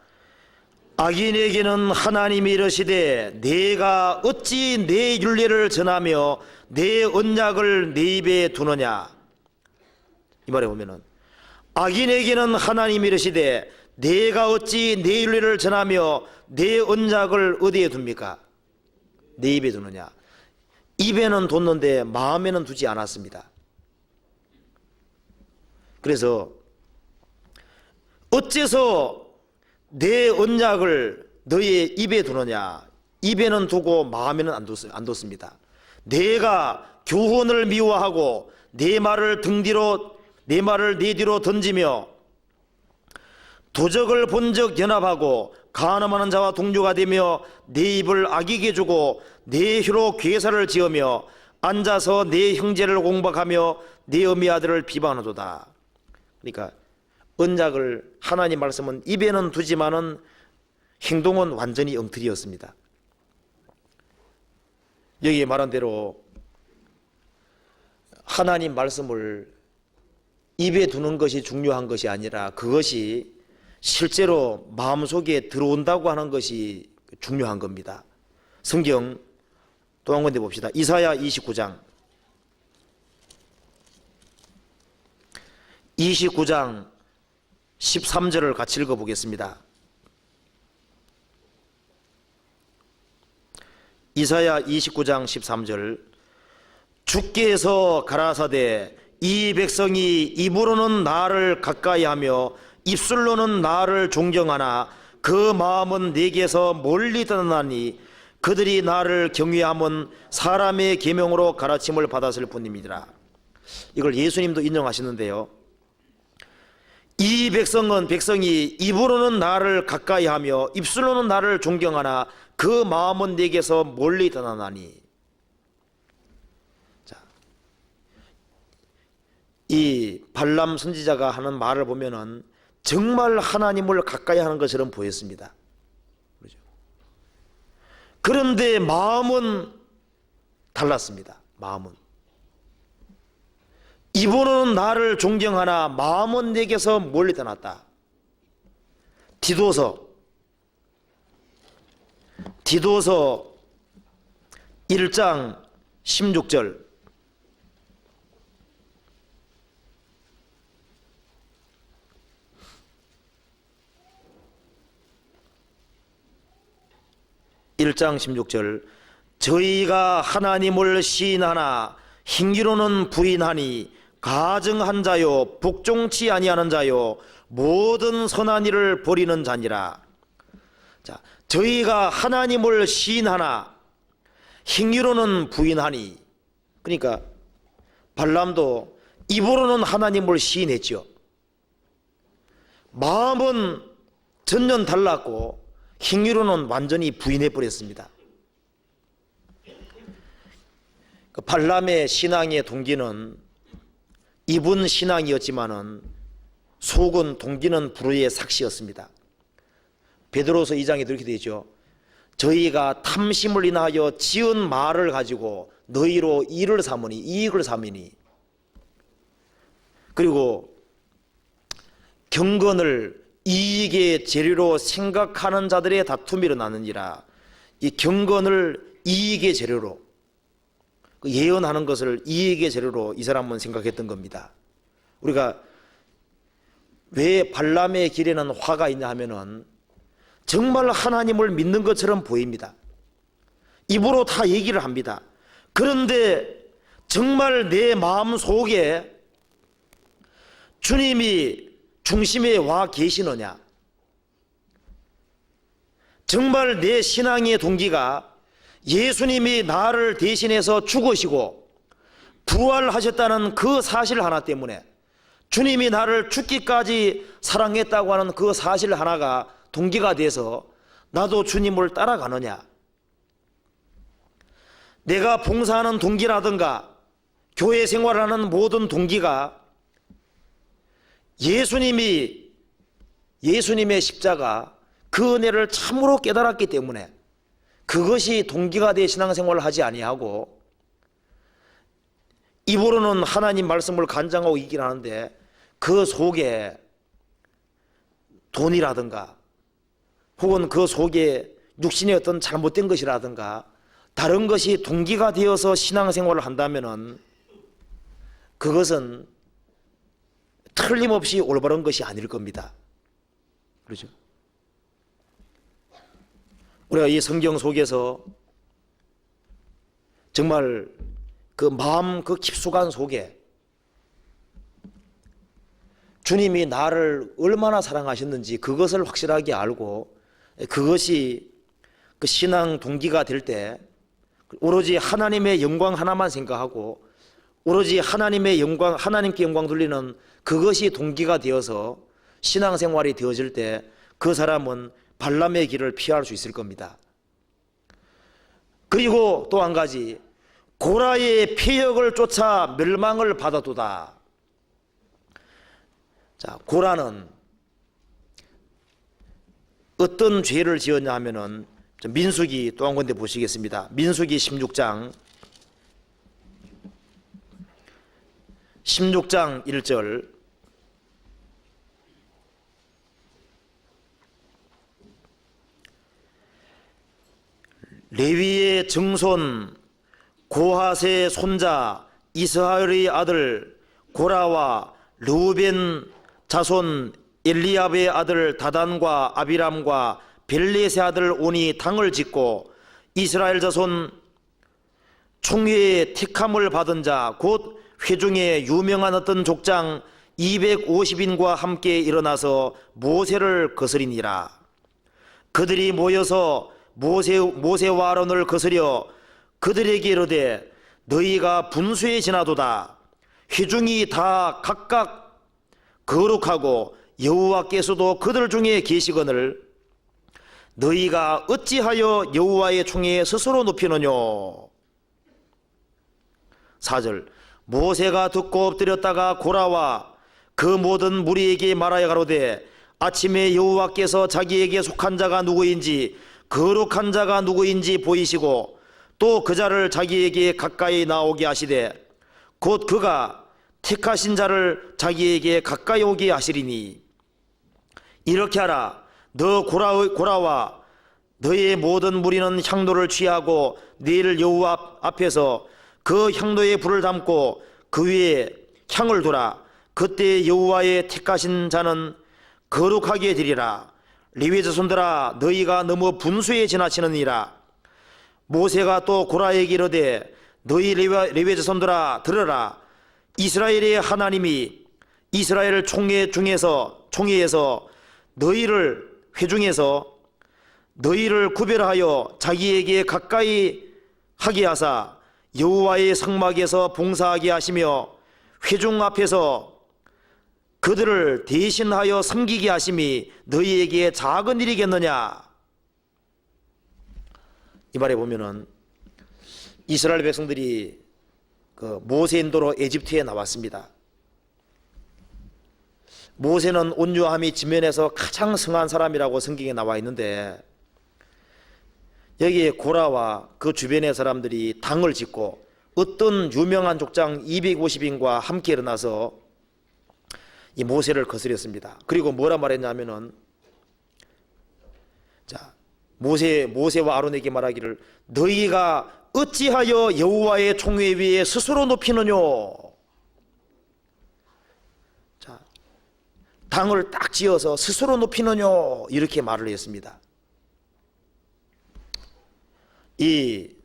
악인에게는 하나님이 이르시되 내가 어찌 내 율례를 전하며 내 언약을 내 입에 두느냐. 이 말에 보면은 악인에게는 하나님이 이르시되 내가 어찌 내 율례를 전하며 내 언약을 어디에 둡니까? 내 입에 두느냐. 입에는 뒀는데 마음에는 두지 않았습니다. 그래서 어째서 내 언약을 너의 입에 두느냐. 입에는 두고 마음에는 안 뒀습니다. 내가 교훈을 미워하고 내 말을 내 뒤로 던지며 도적을 본적 연합하고 간음하는 자와 동료가 되며 내 입을 악에게 주고 내 혀로 괴사를 지으며 앉아서 내 형제를 공박하며 내 어미 아들을 비방하도다. 그러니까 언약을, 하나님 말씀은 입에는 두지만은 행동은 완전히 엉터리였습니다. 여기에 말한 대로 하나님 말씀을 입에 두는 것이 중요한 것이 아니라 그것이 실제로 마음속에 들어온다고 하는 것이 중요한 겁니다. 성경 또 한 군데 봅시다. 이사야 29장 13절을 같이 읽어보겠습니다. 이사야 29장 13절. 주께서 가라사대 이 백성이 입으로는 나를 가까이하며 입술로는 나를 존경하나 그 마음은 내게서 멀리 떠나니 그들이 나를 경외함은 사람의 계명으로 가르침을 받았을 뿐입니다. 이걸 예수님도 인정하시는데요. 이 백성이 입으로는 나를 가까이하며 입술로는 나를 존경하나 그 마음은 내게서 멀리 떠나나니. 자, 이 발람 선지자가 하는 말을 보면은 정말 하나님을 가까이 하는 것처럼 보였습니다. 그렇죠? 그런데 마음은 달랐습니다. 마음은 입으로는 나를 존경하나 마음은 내게서 멀리 떠났다. 디도서 1장 16절. 저희가 하나님을 시인하나 행위로는 부인하니 가증한 자요 복종치 아니하는 자요 모든 선한 일을 버리는 자니라. 자, 저희가 하나님을 시인하나 행위로는 부인하니. 그러니까 발람도 입으로는 하나님을 시인했죠. 마음은 전혀 달랐고 행위로는 완전히 부인해 버렸습니다. 발람의 신앙의 동기는 입은 신앙이었지만은 속은 동기는 불의의 삭시였습니다. 베드로서 2장에 이렇게 되죠. 저희가 탐심을 인하여 지은 말을 가지고 너희로 이익을 삼으니. 그리고 경건을 이익의 재료로 생각하는 자들의 다툼이 일어나느니라. 이 경건을 이익의 재료로, 예언하는 것을 이익의 재료로 이 사람은 생각했던 겁니다. 우리가 왜 발람의 길에는 화가 있냐 하면은 정말 하나님을 믿는 것처럼 보입니다. 입으로 다 얘기를 합니다. 그런데 정말 내 마음 속에 주님이 중심에 와 계시느냐? 정말 내 신앙의 동기가 예수님이 나를 대신해서 죽으시고 부활하셨다는 그 사실 하나 때문에, 주님이 나를 죽기까지 사랑했다고 하는 그 사실 하나가 동기가 돼서 나도 주님을 따라가느냐? 내가 봉사하는 동기라든가 교회 생활하는 모든 동기가 예수님의 십자가 그 은혜를 참으로 깨달았기 때문에 그것이 동기가 돼 신앙생활을 하지 아니하고 입으로는 하나님 말씀을 간장하고 있긴 하는데 그 속에 돈이라든가 혹은 그 속에 육신의 어떤 잘못된 것이라든가 다른 것이 동기가 되어서 신앙생활을 한다면은 그것은 틀림없이 올바른 것이 아닐 겁니다. 그렇죠? 우리가 이 성경 속에서 정말 그 마음 그 깊숙한 속에 주님이 나를 얼마나 사랑하셨는지 그것을 확실하게 알고 그것이 그 신앙 동기가 될 때 오로지 하나님의 영광 하나만 생각하고 오로지 하나님의 영광, 하나님께 영광 돌리는 그것이 동기가 되어서 신앙생활이 되어질 때 그 사람은 발람의 길을 피할 수 있을 겁니다. 그리고 또 한 가지, 고라의 폐역을 쫓아 멸망을 받아도다. 자, 고라는 어떤 죄를 지었냐 하면은 민수기 또 한 군데 보시겠습니다. 민수기 16장 1절 레위의 증손 고핫의 손자 이스하엘의 아들 고라와 르우벤 자손 엘리압의 아들 다단과 아비람과 벨렛의 아들 온이 당을 짓고 이스라엘 자손 총회의 택함을 받은 자 곧 회중의 유명한 어떤 족장 250인과 함께 일어나서 모세를 거스리니라. 그들이 모여서 모세와 아론을 거스려 그들에게 이르되 너희가 분수에 지나도다. 회중이 다 각각 거룩하고 여호와께서도 그들 중에 계시거늘 너희가 어찌하여 여호와의 총회에 스스로 높이느냐. 4절 모세가 듣고 엎드렸다가 고라와 그 모든 무리에게 말하여 가로되 아침에 여호와께서 자기에게 속한 자가 누구인지 거룩한 자가 누구인지 보이시고 또 그 자를 자기에게 가까이 나오게 하시되 곧 그가 택하신 자를 자기에게 가까이 오게 하시리니 이렇게 하라. 너 고라와 너의 모든 무리는 향로를 취하고 내일 여호와 앞에서 그 향로에 불을 담고 그 위에 향을 두라. 그때 여호와의 택하신 자는 거룩하게 되리라. 레위 자손들아 너희가 너무 분수에 지나치느니라. 모세가 또 고라에게 이르되 너희 레위 자손들아 들으라. 이스라엘의 하나님이 이스라엘 총회에서 너희를 회중에서 너희를 구별하여 자기에게 가까이 하게 하사 여호와의 성막에서 봉사하게 하시며 회중 앞에서 그들을 대신하여 섬기게 하심이 너희에게 작은 일이겠느냐. 이 말에 보면은 이스라엘 백성들이 그 모세 인도로 에집트에 나왔습니다. 모세는 온유함이 지면에서 가장 성한 사람이라고 성경에 나와 있는데 여기에 고라와 그 주변의 사람들이 당을 짓고 어떤 유명한 족장 250인과 함께 일어나서 이 모세를 거스렸습니다. 그리고 뭐라 말했냐면은 자 모세와 아론에게 말하기를 너희가 어찌하여 여호와의 총회 위에 스스로 높이느냐. 자 당을 딱 지어서 스스로 높이느냐 이렇게 말을 했습니다. 이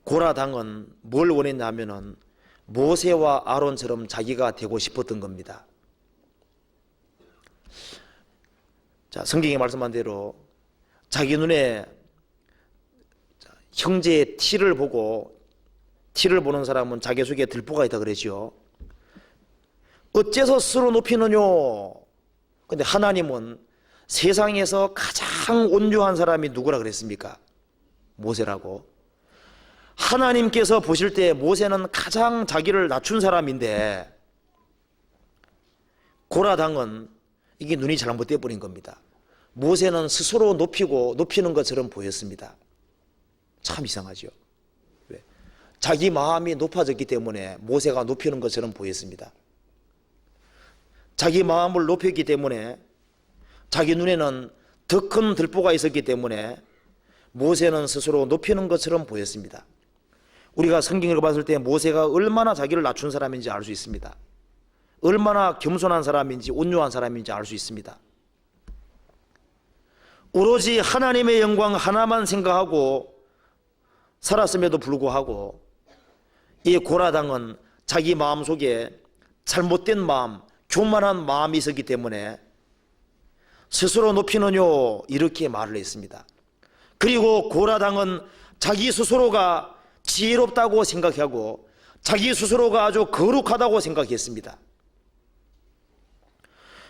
고라 당은 뭘 원했냐면은 모세와 아론처럼 자기가 되고 싶었던 겁니다. 자, 성경에 말씀한 대로 자기 눈에 형제의 티를 보는 사람은 자기 속에 들보가 있다 그러죠. 어째서 스스로 높이느냐. 근데 하나님은 세상에서 가장 온유한 사람이 누구라 그랬습니까? 모세라고. 하나님께서 보실 때 모세는 가장 자기를 낮춘 사람인데 고라당은 이게 눈이 잘못되어 버린 겁니다. 모세는 스스로 높이는 것처럼 보였습니다. 참 이상하죠. 왜? 자기 마음이 높아졌기 때문에 모세가 높이는 것처럼 보였습니다. 자기 마음을 높였기 때문에, 자기 눈에는 더 큰 들보가 있었기 때문에 모세는 스스로 높이는 것처럼 보였습니다. 우리가 성경을 봤을 때 모세가 얼마나 자기를 낮춘 사람인지 알 수 있습니다. 얼마나 겸손한 사람인지 온유한 사람인지 알 수 있습니다. 오로지 하나님의 영광 하나만 생각하고 살았음에도 불구하고 이 고라당은 자기 마음속에 잘못된 마음, 교만한 마음이 있었기 때문에 스스로 높이느뇨 이렇게 말을 했습니다. 그리고 고라당은 자기 스스로가 지혜롭다고 생각하고 자기 스스로가 아주 거룩하다고 생각했습니다.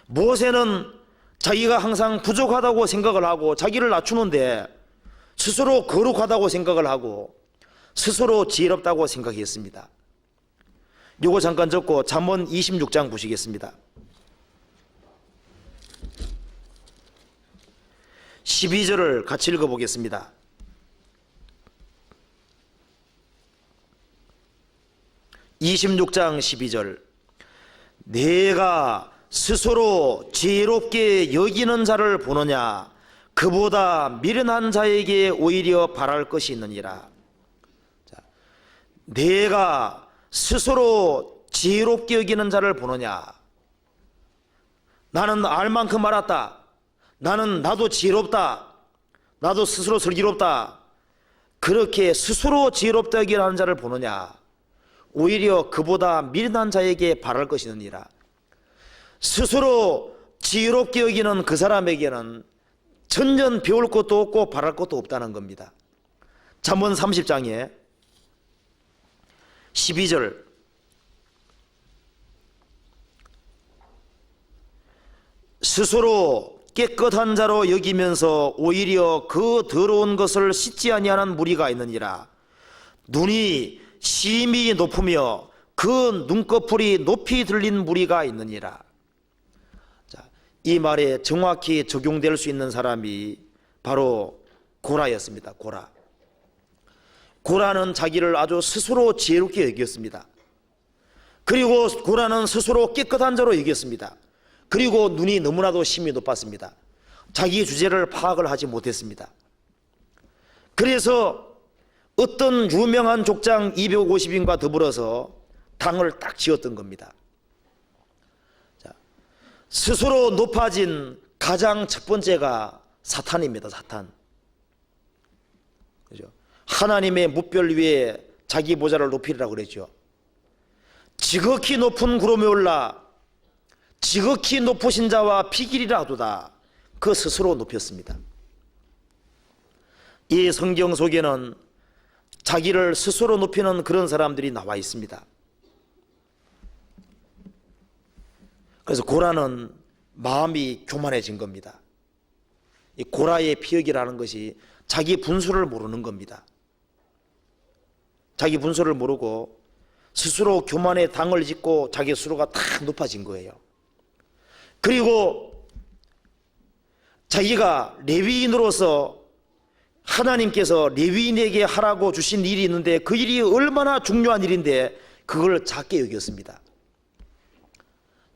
모세는 자기가 항상 부족하다고 생각을 하고 자기를 낮추는데 스스로 거룩하다고 생각을 하고 스스로 지혜롭다고 생각했습니다. 요거 잠깐 적고 잠언 26장 보시겠습니다. 12절을 같이 읽어보겠습니다. (26장 12절) 내가 스스로 지혜롭게 여기는 자를 보느냐 그보다 미련한 자에게 오히려 바랄 것이 있느니라. 자, 내가 스스로 지혜롭게 여기는 자를 보느냐, 나는 알 만큼 알았다, 나도 지혜롭다, 나도 스스로 슬기롭다, 그렇게 스스로 지혜롭다 여기는 자를 보느냐, 오히려 그보다 미련한 자에게 바랄 것이 있느니라. 스스로 지혜롭게 여기는 그 사람에게는 전혀 배울 것도 없고 바랄 것도 없다는 겁니다. 잠언 30장에 12절 스스로 깨끗한 자로 여기면서 오히려 그 더러운 것을 씻지 아니하는 무리가 있느니라. 눈이 심히 높으며 그 눈꺼풀이 높이 들린 무리가 있느니라. 자, 이 말에 정확히 적용될 수 있는 사람이 바로 고라였습니다. 고라는 자기를 아주 스스로 지혜롭게 여겼습니다. 그리고 고라는 스스로 깨끗한 자로 여겼습니다. 그리고 눈이 너무나도 심히 높았습니다. 자기 주제를 파악을 하지 못했습니다. 그래서 어떤 유명한 족장 250인과 더불어서 당을 딱 지었던 겁니다. 자, 스스로 높아진 가장 첫 번째가 사탄입니다. 사탄. 그죠? 하나님의 무별 위에 자기 보좌를 높이리라고 그랬죠. 지극히 높은 구름에 올라 지극히 높으신 자와 비길이라 하도다. 그 스스로 높였습니다. 이 성경 속에는 자기를 스스로 높이는 그런 사람들이 나와 있습니다. 그래서 고라는 마음이 교만해진 겁니다. 이 고라의 피역이라는 것이 자기 분수를 모르는 겁니다. 자기 분수를 모르고 스스로 교만의 당을 짓고 자기 스스로가 탁 높아진 거예요. 그리고 자기가 레위인으로서 하나님께서 레위인에게 하라고 주신 일이 있는데 그 일이 얼마나 중요한 일인데 그걸 작게 여겼습니다.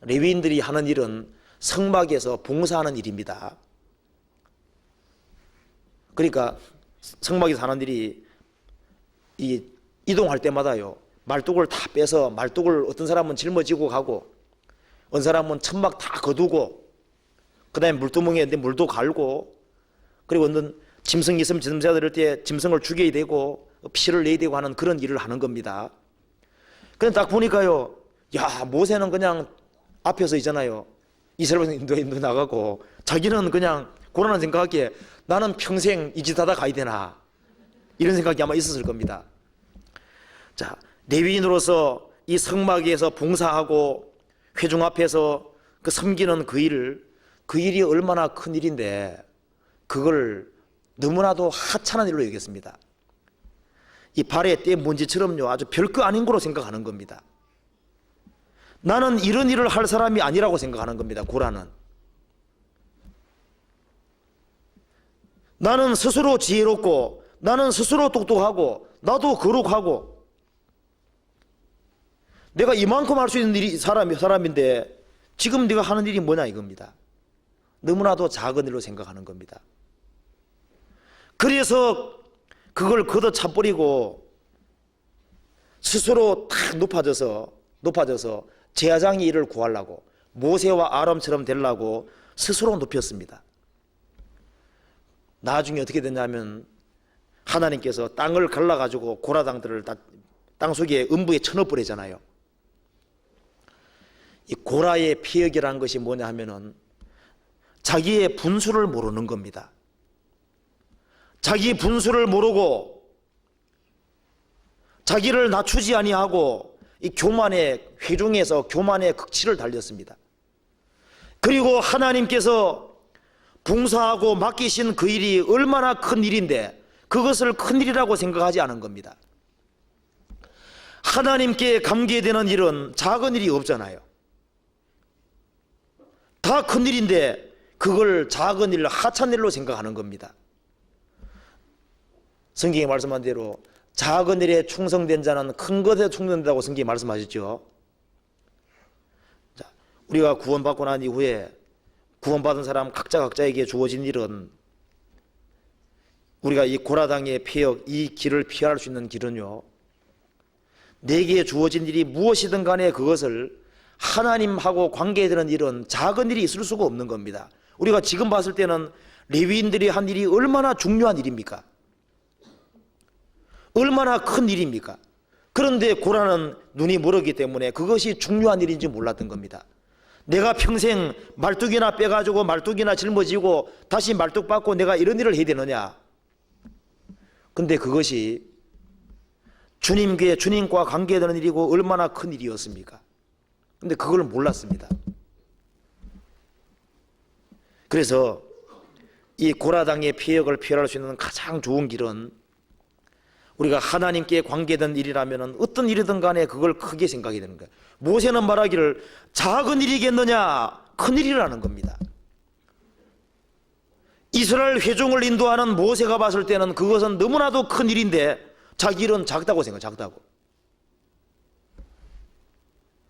레위인들이 하는 일은 성막에서 봉사하는 일입니다. 그러니까 성막에서 하는 일이 이동할 때마다요, 말뚝을 다 빼서 말뚝을 어떤 사람은 짊어지고 가고 어떤 사람은 천막 다 거두고 그 다음에 물두멍에 물도 갈고 그리고 어떤 짐승이 있으면 짐승 들을 때 짐승을 죽여야 되고 피를 내야 되고 하는 그런 일을 하는 겁니다. 그런데 딱 보니까요, 야, 모세는 그냥 앞에서 있잖아요. 이스라엘 인도 나가고 자기는 그냥 고라는 생각하기에 나는 평생 이 짓 하다 가야 되나 이런 생각이 아마 있었을 겁니다. 자, 레위인으로서 이 성막에서 봉사하고 회중 앞에서 그 섬기는 그 일이 얼마나 큰 일인데 그걸 너무나도 하찮은 일로 여겼습니다. 이 발에 때 먼지처럼요, 아주 별거 아닌 거로 생각하는 겁니다. 나는 이런 일을 할 사람이 아니라고 생각하는 겁니다. 고라는. 나는 스스로 지혜롭고 나는 스스로 똑똑하고 나도 거룩하고 내가 이만큼 할 수 있는 일이 사람인데 지금 네가 하는 일이 뭐냐 이겁니다. 너무나도 작은 일로 생각하는 겁니다. 그래서 그걸 걷어차버리고 스스로 탁 높아져서 제사장이 이를 구하려고, 모세와 아론처럼 되려고 스스로 높였습니다. 나중에 어떻게 됐냐면 하나님께서 땅을 갈라가지고 고라당들을 다 땅속에 음부에 쳐넣어버리잖아요. 이 고라의 폐역이라는 것이 뭐냐 하면은 자기의 분수를 모르는 겁니다. 자기 분수를 모르고 자기를 낮추지 아니하고 이 교만의 회중에서 교만의 극치를 달렸습니다. 그리고 하나님께서 봉사하고 맡기신 그 일이 얼마나 큰 일인데 그것을 큰 일이라고 생각하지 않은 겁니다. 하나님께 감개되는 일은 작은 일이 없잖아요. 다 큰 일인데 그걸 작은 일, 하찮은 일로 생각하는 겁니다. 성경에 말씀한 대로 작은 일에 충성된 자는 큰 것에 충성된다고 성경이 말씀하셨죠. 자, 우리가 구원받고 난 이후에 구원받은 사람 각자에게 주어진 일은, 우리가 이 고라당의 폐역, 이 길을 피할 수 있는 길은요, 내게 주어진 일이 무엇이든 간에 그것을 하나님하고 관계되는 일은 작은 일이 있을 수가 없는 겁니다. 우리가 지금 봤을 때는 레위인들이 한 일이 얼마나 중요한 일입니까? 얼마나 큰 일입니까? 그런데 고라는 눈이 멀었기 때문에 그것이 중요한 일인지 몰랐던 겁니다. 내가 평생 말뚝이나 빼가지고 말뚝이나 짊어지고 다시 말뚝 받고 내가 이런 일을 해야 되느냐? 근데 그것이 주님께, 주님과 관계되는 일이고 얼마나 큰 일이었습니까? 근데 그걸 몰랐습니다. 그래서 이 고라당의 폐역을 피할 수 있는 가장 좋은 길은, 우리가 하나님께 관계된 일이라면 어떤 일이든 간에 그걸 크게 생각이 되는 거예요. 모세는 말하기를 작은 일이겠느냐, 큰 일이라는 겁니다. 이스라엘 회중을 인도하는 모세가 봤을 때는 그것은 너무나도 큰 일인데 자기 일은 작다고 생각해요. 작다고.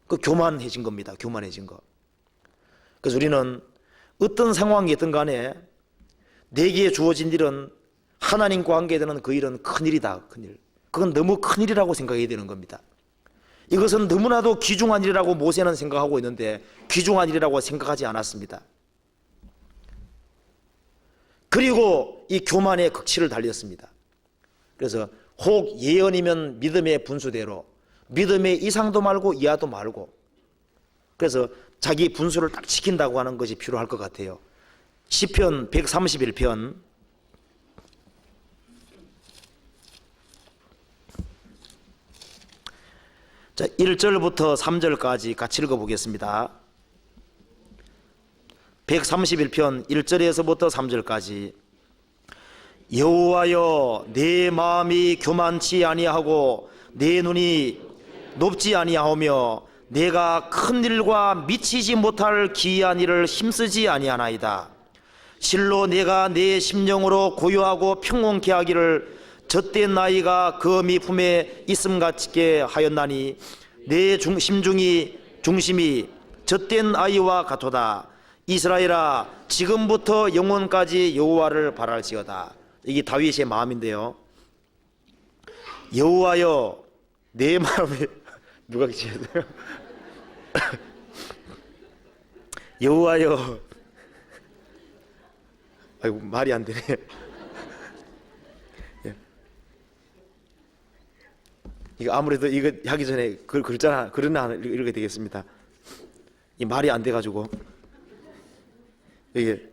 그 교만해진 겁니다. 교만해진 거. 그래서 우리는 어떤 상황이든 간에 내게 주어진 일은, 하나님과 관계되는 그 일은 큰 일이다. 큰 일. 그건 너무 큰 일이라고 생각해야 되는 겁니다. 이것은 너무나도 귀중한 일이라고 모세는 생각하고 있는데 귀중한 일이라고 생각하지 않았습니다. 그리고 이 교만의 극치를 달렸습니다. 그래서 혹 예언이면 믿음의 분수대로, 믿음의 이상도 말고 이하도 말고, 그래서 자기 분수를 딱 지킨다고 하는 것이 필요할 것 같아요. 시편 131편 자, 1절부터 3절까지 같이 읽어보겠습니다. 131편 1절에서부터 3절까지. 여호와여, 내 마음이 교만치 아니하고 내 눈이 높지 아니하오며 내가 큰 일과 미치지 못할 기이한 일을 힘쓰지 아니하나이다. 실로 내가 내 심령으로 고요하고 평온케 하기를 젖된 나이가 그 어미 품에 있음 같게 하였나니 내 중심이 젖된 아이와 같도다. 이스라엘아, 지금부터 영원까지 여호와를 바랄지어다. 이게 다윗의 마음인데요. 여호와여, 내 마음에 누가 지어야 돼요? 여호와여, 아이고 말이 안 되네. 이거 아무래도 이거 하기 전에 글자 하나 읽어야 되겠습니다. 이 말이 안 돼가지고 이게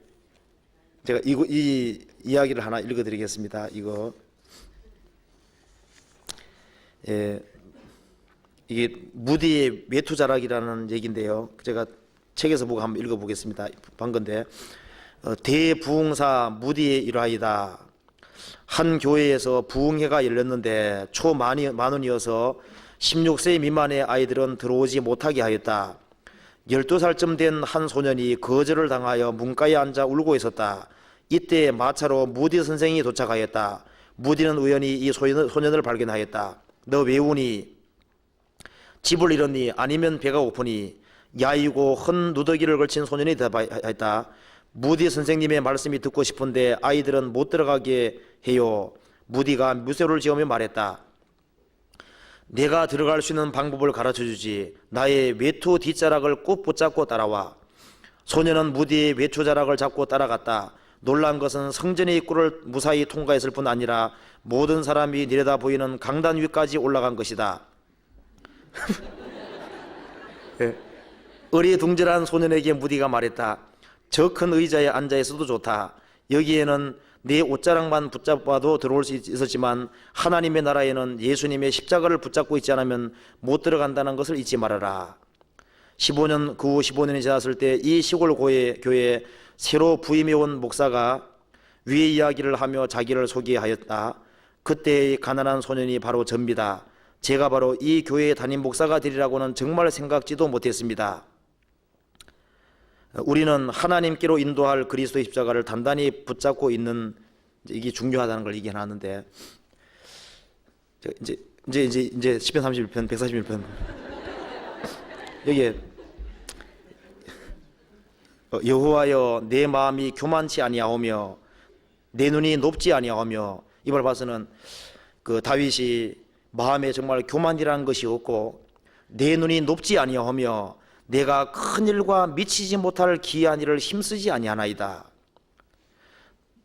제가 이 이야기를 하나 읽어드리겠습니다. 이거 이게 무디의 외투자락이라는 얘기인데요. 제가 책에서 보고 한번 읽어보겠습니다. 방건데 대부흥사 무디의 일화이다. 한 교회에서 부흥회가 열렸는데 초만원이어서 16세 미만의 아이들은 들어오지 못하게 하였다. 12살쯤 된 한 소년이 거절을 당하여 문가에 앉아 울고 있었다. 이때 마차로 무디 선생이 도착하였다. 무디는 우연히 이 소년을 발견하였다. 너 왜 우니? 집을 잃었니? 아니면 배가 고프니? 야이고 헌 누더기를 걸친 소년이 대답하였다. 무디 선생님의 말씀이 듣고 싶은데 아이들은 못 들어가게 해요. 무디가 무쇠를 지으며 말했다. 내가 들어갈 수 있는 방법을 가르쳐주지. 나의 외투 뒷자락을 꼭 붙잡고 따라와. 소년은 무디의 외투 자락을 잡고 따라갔다. 놀란 것은 성전의 입구를 무사히 통과했을 뿐 아니라 모든 사람이 내려다 보이는 강단 위까지 올라간 것이다. 어리둥절한 소년에게 무디가 말했다. 저 큰 의자에 앉아 있어도 좋다. 여기에는 내 옷자락만 붙잡아도 들어올 수 있었지만 하나님의 나라에는 예수님의 십자가를 붙잡고 있지 않으면 못 들어간다는 것을 잊지 말아라. 15년 그 후 15년이 지났을 때 이 시골 교회에 새로 부임해 온 목사가 위의 이야기를 하며 자기를 소개하였다. 그때의 가난한 소년이 바로 접니다. 제가 바로 이 교회의 담임 목사가 되리라고는 정말 생각지도 못했습니다. 우리는 하나님께로 인도할 그리스도의 십자가를 단단히 붙잡고 있는, 이게 중요하다는 걸 얘기하는데, 이제 10편 31편 141편 여기에 여호와여 내 마음이 교만치 아니하오며 내 눈이 높지 아니하오며, 이걸 봐서는 그 다윗이 마음에 정말 교만이라는 것이 없고 내 눈이 높지 아니하오며 내가 큰 일과 미치지 못할 기이한 일을 힘쓰지 아니하나이다.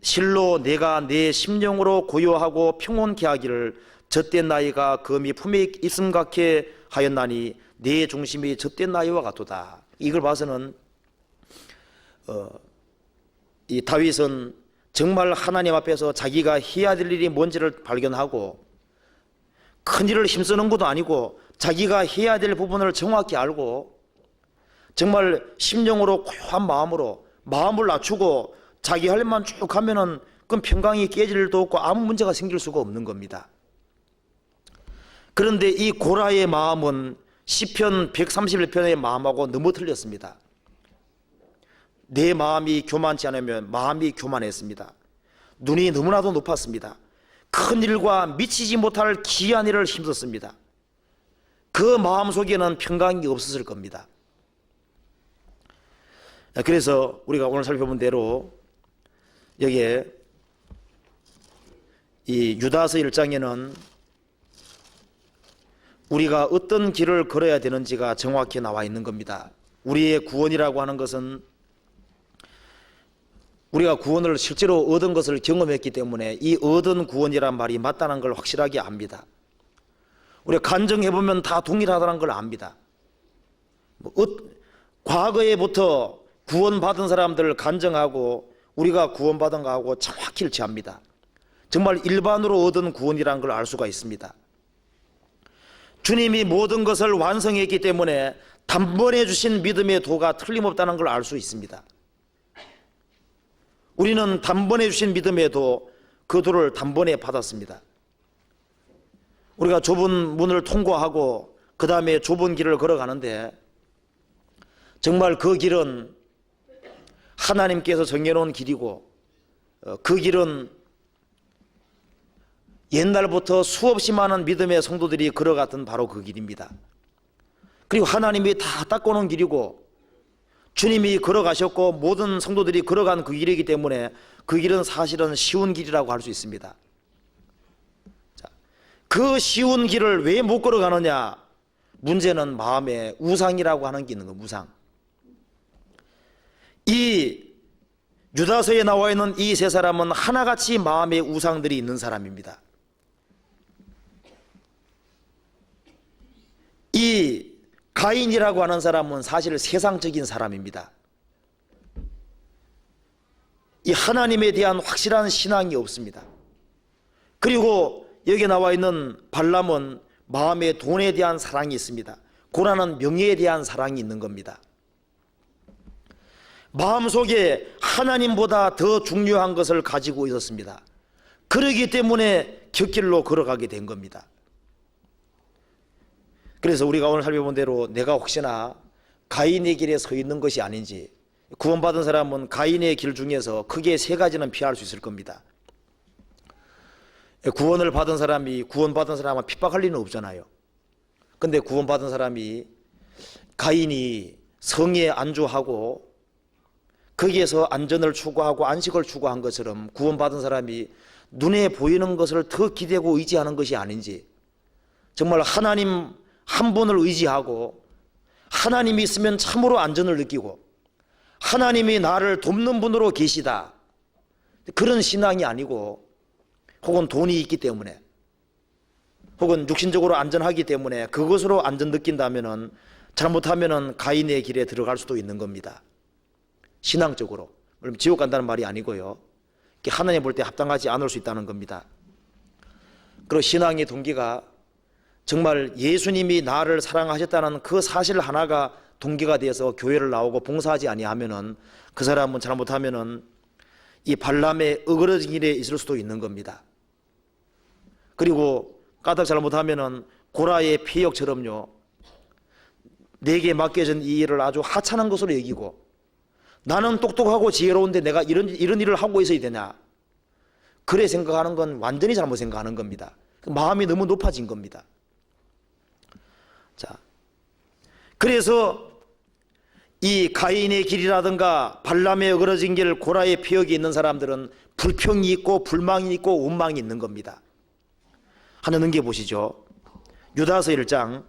실로 내가 내 심령으로 고요하고 평온케 하기를 젖된 나이가 금이 품에 있음같게 하였나니 내 중심이 젖된 나이와 같도다. 이걸 봐서는 이 다윗은 정말 하나님 앞에서 자기가 해야 될 일이 뭔지를 발견하고 큰 일을 힘쓰는 것도 아니고 자기가 해야 될 부분을 정확히 알고 정말 심령으로 고요한 마음으로 마음을 낮추고 자기 할 일만 쭉 하면은 그건 평강이 깨질 일도 없고 아무 문제가 생길 수가 없는 겁니다. 그런데 이 고라의 마음은 시편 131편의 마음하고 너무 틀렸습니다. 내 마음이 교만치 않으면 마음이 교만했습니다. 눈이 너무나도 높았습니다. 큰 일과 미치지 못할 기이한 일을 힘썼습니다. 그 마음속에는 평강이 없었을 겁니다. 그래서 우리가 오늘 살펴본 대로 여기에 이 유다서 1장에는 우리가 어떤 길을 걸어야 되는지가 정확히 나와 있는 겁니다. 우리의 구원이라고 하는 것은 우리가 구원을 실제로 얻은 것을 경험했기 때문에 이 얻은 구원이란 말이 맞다는 걸 확실하게 압니다. 우리가 간증해보면 다 동일하다는 걸 압니다. 과거에부터 구원받은 사람들을 간증하고 우리가 구원받은 거하고 정확히 일치합니다. 정말 일반으로 얻은 구원이라는 걸 알 수가 있습니다. 주님이 모든 것을 완성했기 때문에 단번에 주신 믿음의 도가 틀림없다는 걸 알 수 있습니다. 우리는 단번에 주신 믿음의 도, 그 도를 단번에 받았습니다. 우리가 좁은 문을 통과하고 그 다음에 좁은 길을 걸어가는데 정말 그 길은 하나님께서 정해놓은 길이고 그 길은 옛날부터 수없이 많은 믿음의 성도들이 걸어갔던 바로 그 길입니다. 그리고 하나님이 다 닦아놓은 길이고 주님이 걸어가셨고 모든 성도들이 걸어간 그 길이기 때문에 그 길은 사실은 쉬운 길이라고 할 수 있습니다. 자, 그 쉬운 길을 왜 못 걸어가느냐? 문제는 마음에 우상이라고 하는 게 있는 거예요. 우상. 이 유다서에 나와 있는 이 세 사람은 하나같이 마음에 우상들이 있는 사람입니다. 이 가인이라고 하는 사람은 사실 세상적인 사람입니다. 이 하나님에 대한 확실한 신앙이 없습니다. 그리고 여기 나와 있는 발람은 마음에 돈에 대한 사랑이 있습니다. 고라는 명예에 대한 사랑이 있는 겁니다. 마음속에 하나님보다 더 중요한 것을 가지고 있었습니다. 그러기 때문에 곁길로 걸어가게 된 겁니다. 그래서 우리가 오늘 살펴본 대로 내가 혹시나 가인의 길에 서 있는 것이 아닌지, 구원받은 사람은 가인의 길 중에서 크게 세 가지는 피할 수 있을 겁니다. 구원을 받은 사람이 구원받은 사람을 핍박할 리는 없잖아요. 근데 구원받은 사람이 가인이 성에 안주하고 거기에서 안전을 추구하고 안식을 추구한 것처럼 구원받은 사람이 눈에 보이는 것을 더 기대고 의지하는 것이 아닌지, 정말 하나님 한 분을 의지하고 하나님이 있으면 참으로 안전을 느끼고 하나님이 나를 돕는 분으로 계시다, 그런 신앙이 아니고, 혹은 돈이 있기 때문에 혹은 육신적으로 안전하기 때문에 그것으로 안전 느낀다면은 잘못하면은 가인의 길에 들어갈 수도 있는 겁니다. 신앙적으로. 물론 지옥 간다는 말이 아니고요, 하나님 볼 때 합당하지 않을 수 있다는 겁니다. 그리고 신앙의 동기가 정말 예수님이 나를 사랑하셨다는 그 사실 하나가 동기가 되어서 교회를 나오고 봉사하지 아니하면은 그 사람은 잘못하면은 이 발람의 어그러진 길에 있을 수도 있는 겁니다. 그리고 까닭 잘못하면은 고라의 폐역처럼요, 내게 맡겨진 이 일을 아주 하찮은 것으로 여기고, 나는 똑똑하고 지혜로운데 내가 이런 일을 하고 있어야 되냐, 그래 생각하는 건 완전히 잘못 생각하는 겁니다. 마음이 너무 높아진 겁니다. 자, 그래서 이 가인의 길이라든가 발람의 어그러진 길, 고라의 폐역이 있는 사람들은 불평이 있고 불망이 있고 원망이 있는 겁니다. 하나 넘겨보시죠. 유다서 1장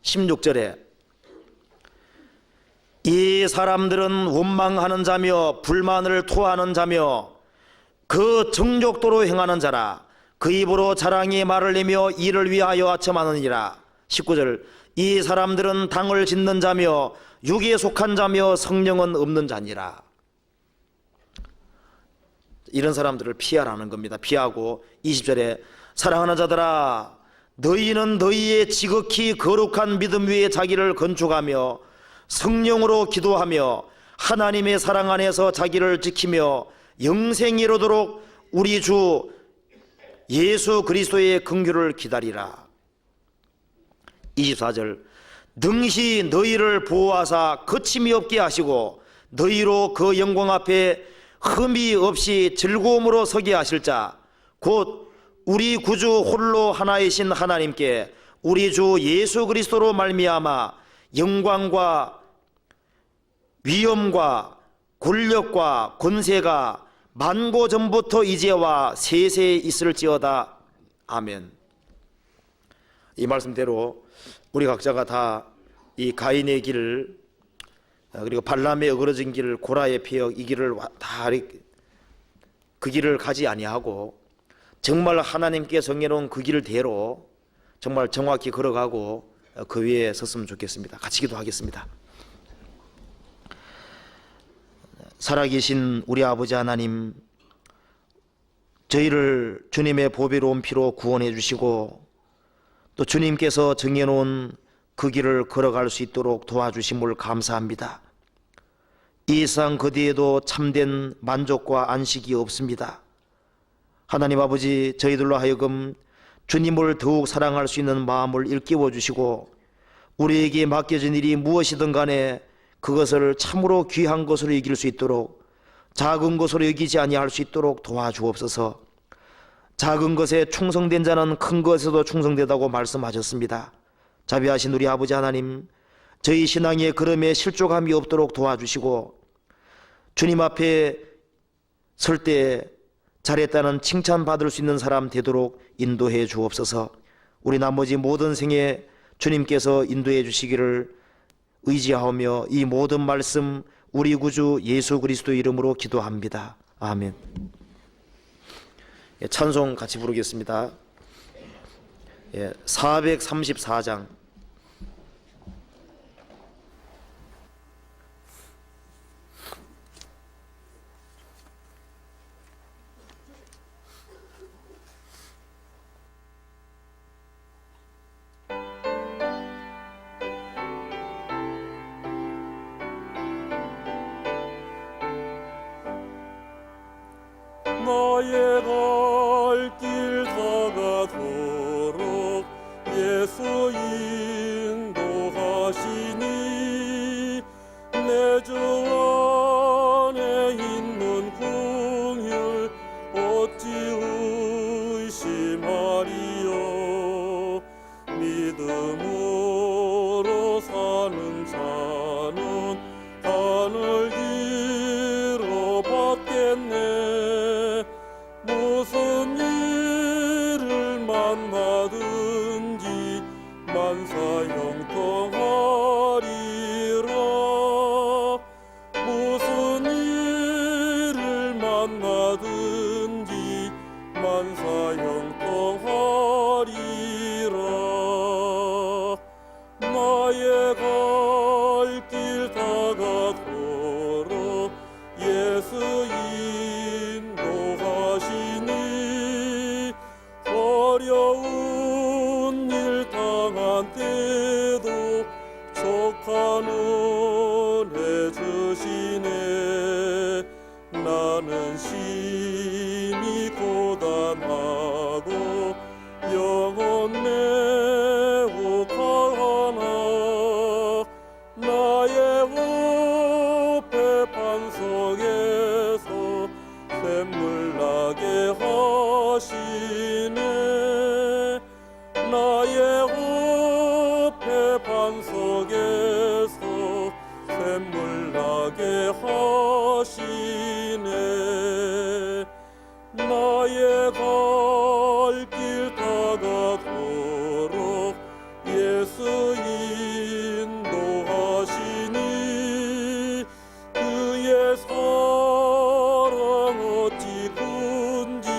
16절에 이 사람들은 원망하는 자며 불만을 토하는 자며 그 정욕도로 행하는 자라. 그 입으로 자랑의 말을 내며 이를 위하여 아첨하느니라. 19절 이 사람들은 당을 짓는 자며 육에 속한 자며 성령은 없는 자니라. 이런 사람들을 피하라는 겁니다. 피하고 20절에 사랑하는 자들아, 너희는 너희의 지극히 거룩한 믿음 위에 자기를 건축하며 성령으로 기도하며 하나님의 사랑 안에서 자기를 지키며 영생에 이르도록 우리 주 예수 그리스도의 긍휼을 기다리라. 24절 능히 너희를 보호하사 거침이 없게 하시고 너희로 그 영광 앞에 흠이 없이 즐거움으로 서게 하실 자 곧 우리 구주 홀로 하나이신 하나님께 우리 주 예수 그리스도로 말미암아 영광과 위엄과 권력과 권세가 만고 전부터 이제와 세세에 있을지어다. 아멘. 이 말씀대로 우리 각자가 다 이 가인의 길을, 그리고 발람의 어그러진 길, 고라의 폐역, 이 길을 다 그 길을 가지 아니하고 정말 하나님께 정해놓은 그 길대로 정말 정확히 걸어가고 그 위에 섰으면 좋겠습니다. 같이 기도하겠습니다. 살아계신 우리 아버지 하나님, 저희를 주님의 보배로운 피로 구원해 주시고 또 주님께서 정해놓은 그 길을 걸어갈 수 있도록 도와주심을 감사합니다. 이 세상 그 뒤에도 참된 만족과 안식이 없습니다. 하나님 아버지, 저희들로 하여금 주님을 더욱 사랑할 수 있는 마음을 일깨워 주시고 우리에게 맡겨진 일이 무엇이든 간에 그것을 참으로 귀한 것으로 여길 수 있도록, 작은 것으로 여기지 아니할 수 있도록 도와주옵소서. 작은 것에 충성된 자는 큰 것에도 충성되다고 말씀하셨습니다. 자비하신 우리 아버지 하나님, 저희 신앙의 걸음에 실족함이 없도록 도와주시고 주님 앞에 설 때 잘했다는 칭찬받을 수 있는 사람 되도록 인도해 주옵소서. 우리 나머지 모든 생에 주님께서 인도해 주시기를 의지하며 이 모든 말씀 우리 구주 예수 그리스도 이름으로 기도합니다. 아멘. 찬송 같이 부르겠습니다. 434장. 나의 갈 길 다가도록 예수 인도하시니 내 주 안에 있는 긍휼 어찌 의심하리요. 믿음으로 나는 하늘 길어 받겠네. 무슨 일을 만나든지 만사형통하리라. 무슨 일을 만나든지 만사형통하리라. 나의 갈 길 다가도록 예수 인도하시니 어려운 일 당한 때도 족한 은혜 주시네. 나는 심히 고단하고 영혼 매우 강하나 나의 호패 반석에서 샘물 나게 하시네. 나의 호패 반석에서 샘물 나게 하시네. 나의 갈 길 다가도록 예수 인도하시니 그의 사랑 어찌 큰지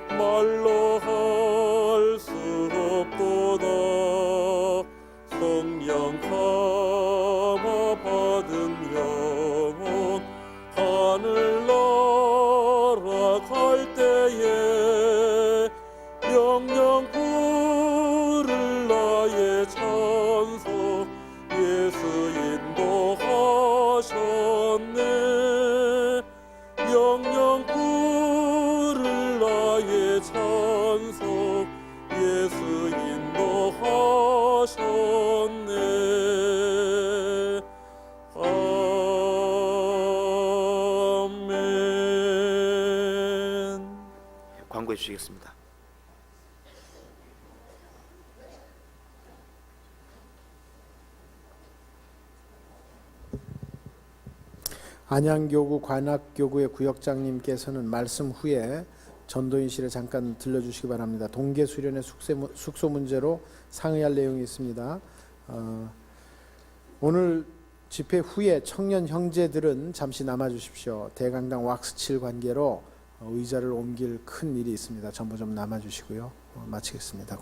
말로 할 수 없도다. 성령 감화 받은 영혼 하늘 나라 갈 때에 영영 부를 나의 찬송 예수 인도하셨네. 영영 부를 나의 찬송 예수 인도하셨네. 아멘. 광고해 주시겠습니다. 안양교구 관악교구의 구역장님께서는 말씀 후에 전도인실에 잠깐 들려주시기 바랍니다. 동계 수련의 숙소 문제로 상의할 내용이 있습니다. 오늘 집회 후에 청년 형제들은 잠시 남아주십시오. 대강당 왁스칠 관계로 의자를 옮길 큰 일이 있습니다. 전부 좀 남아주시고요. 마치겠습니다.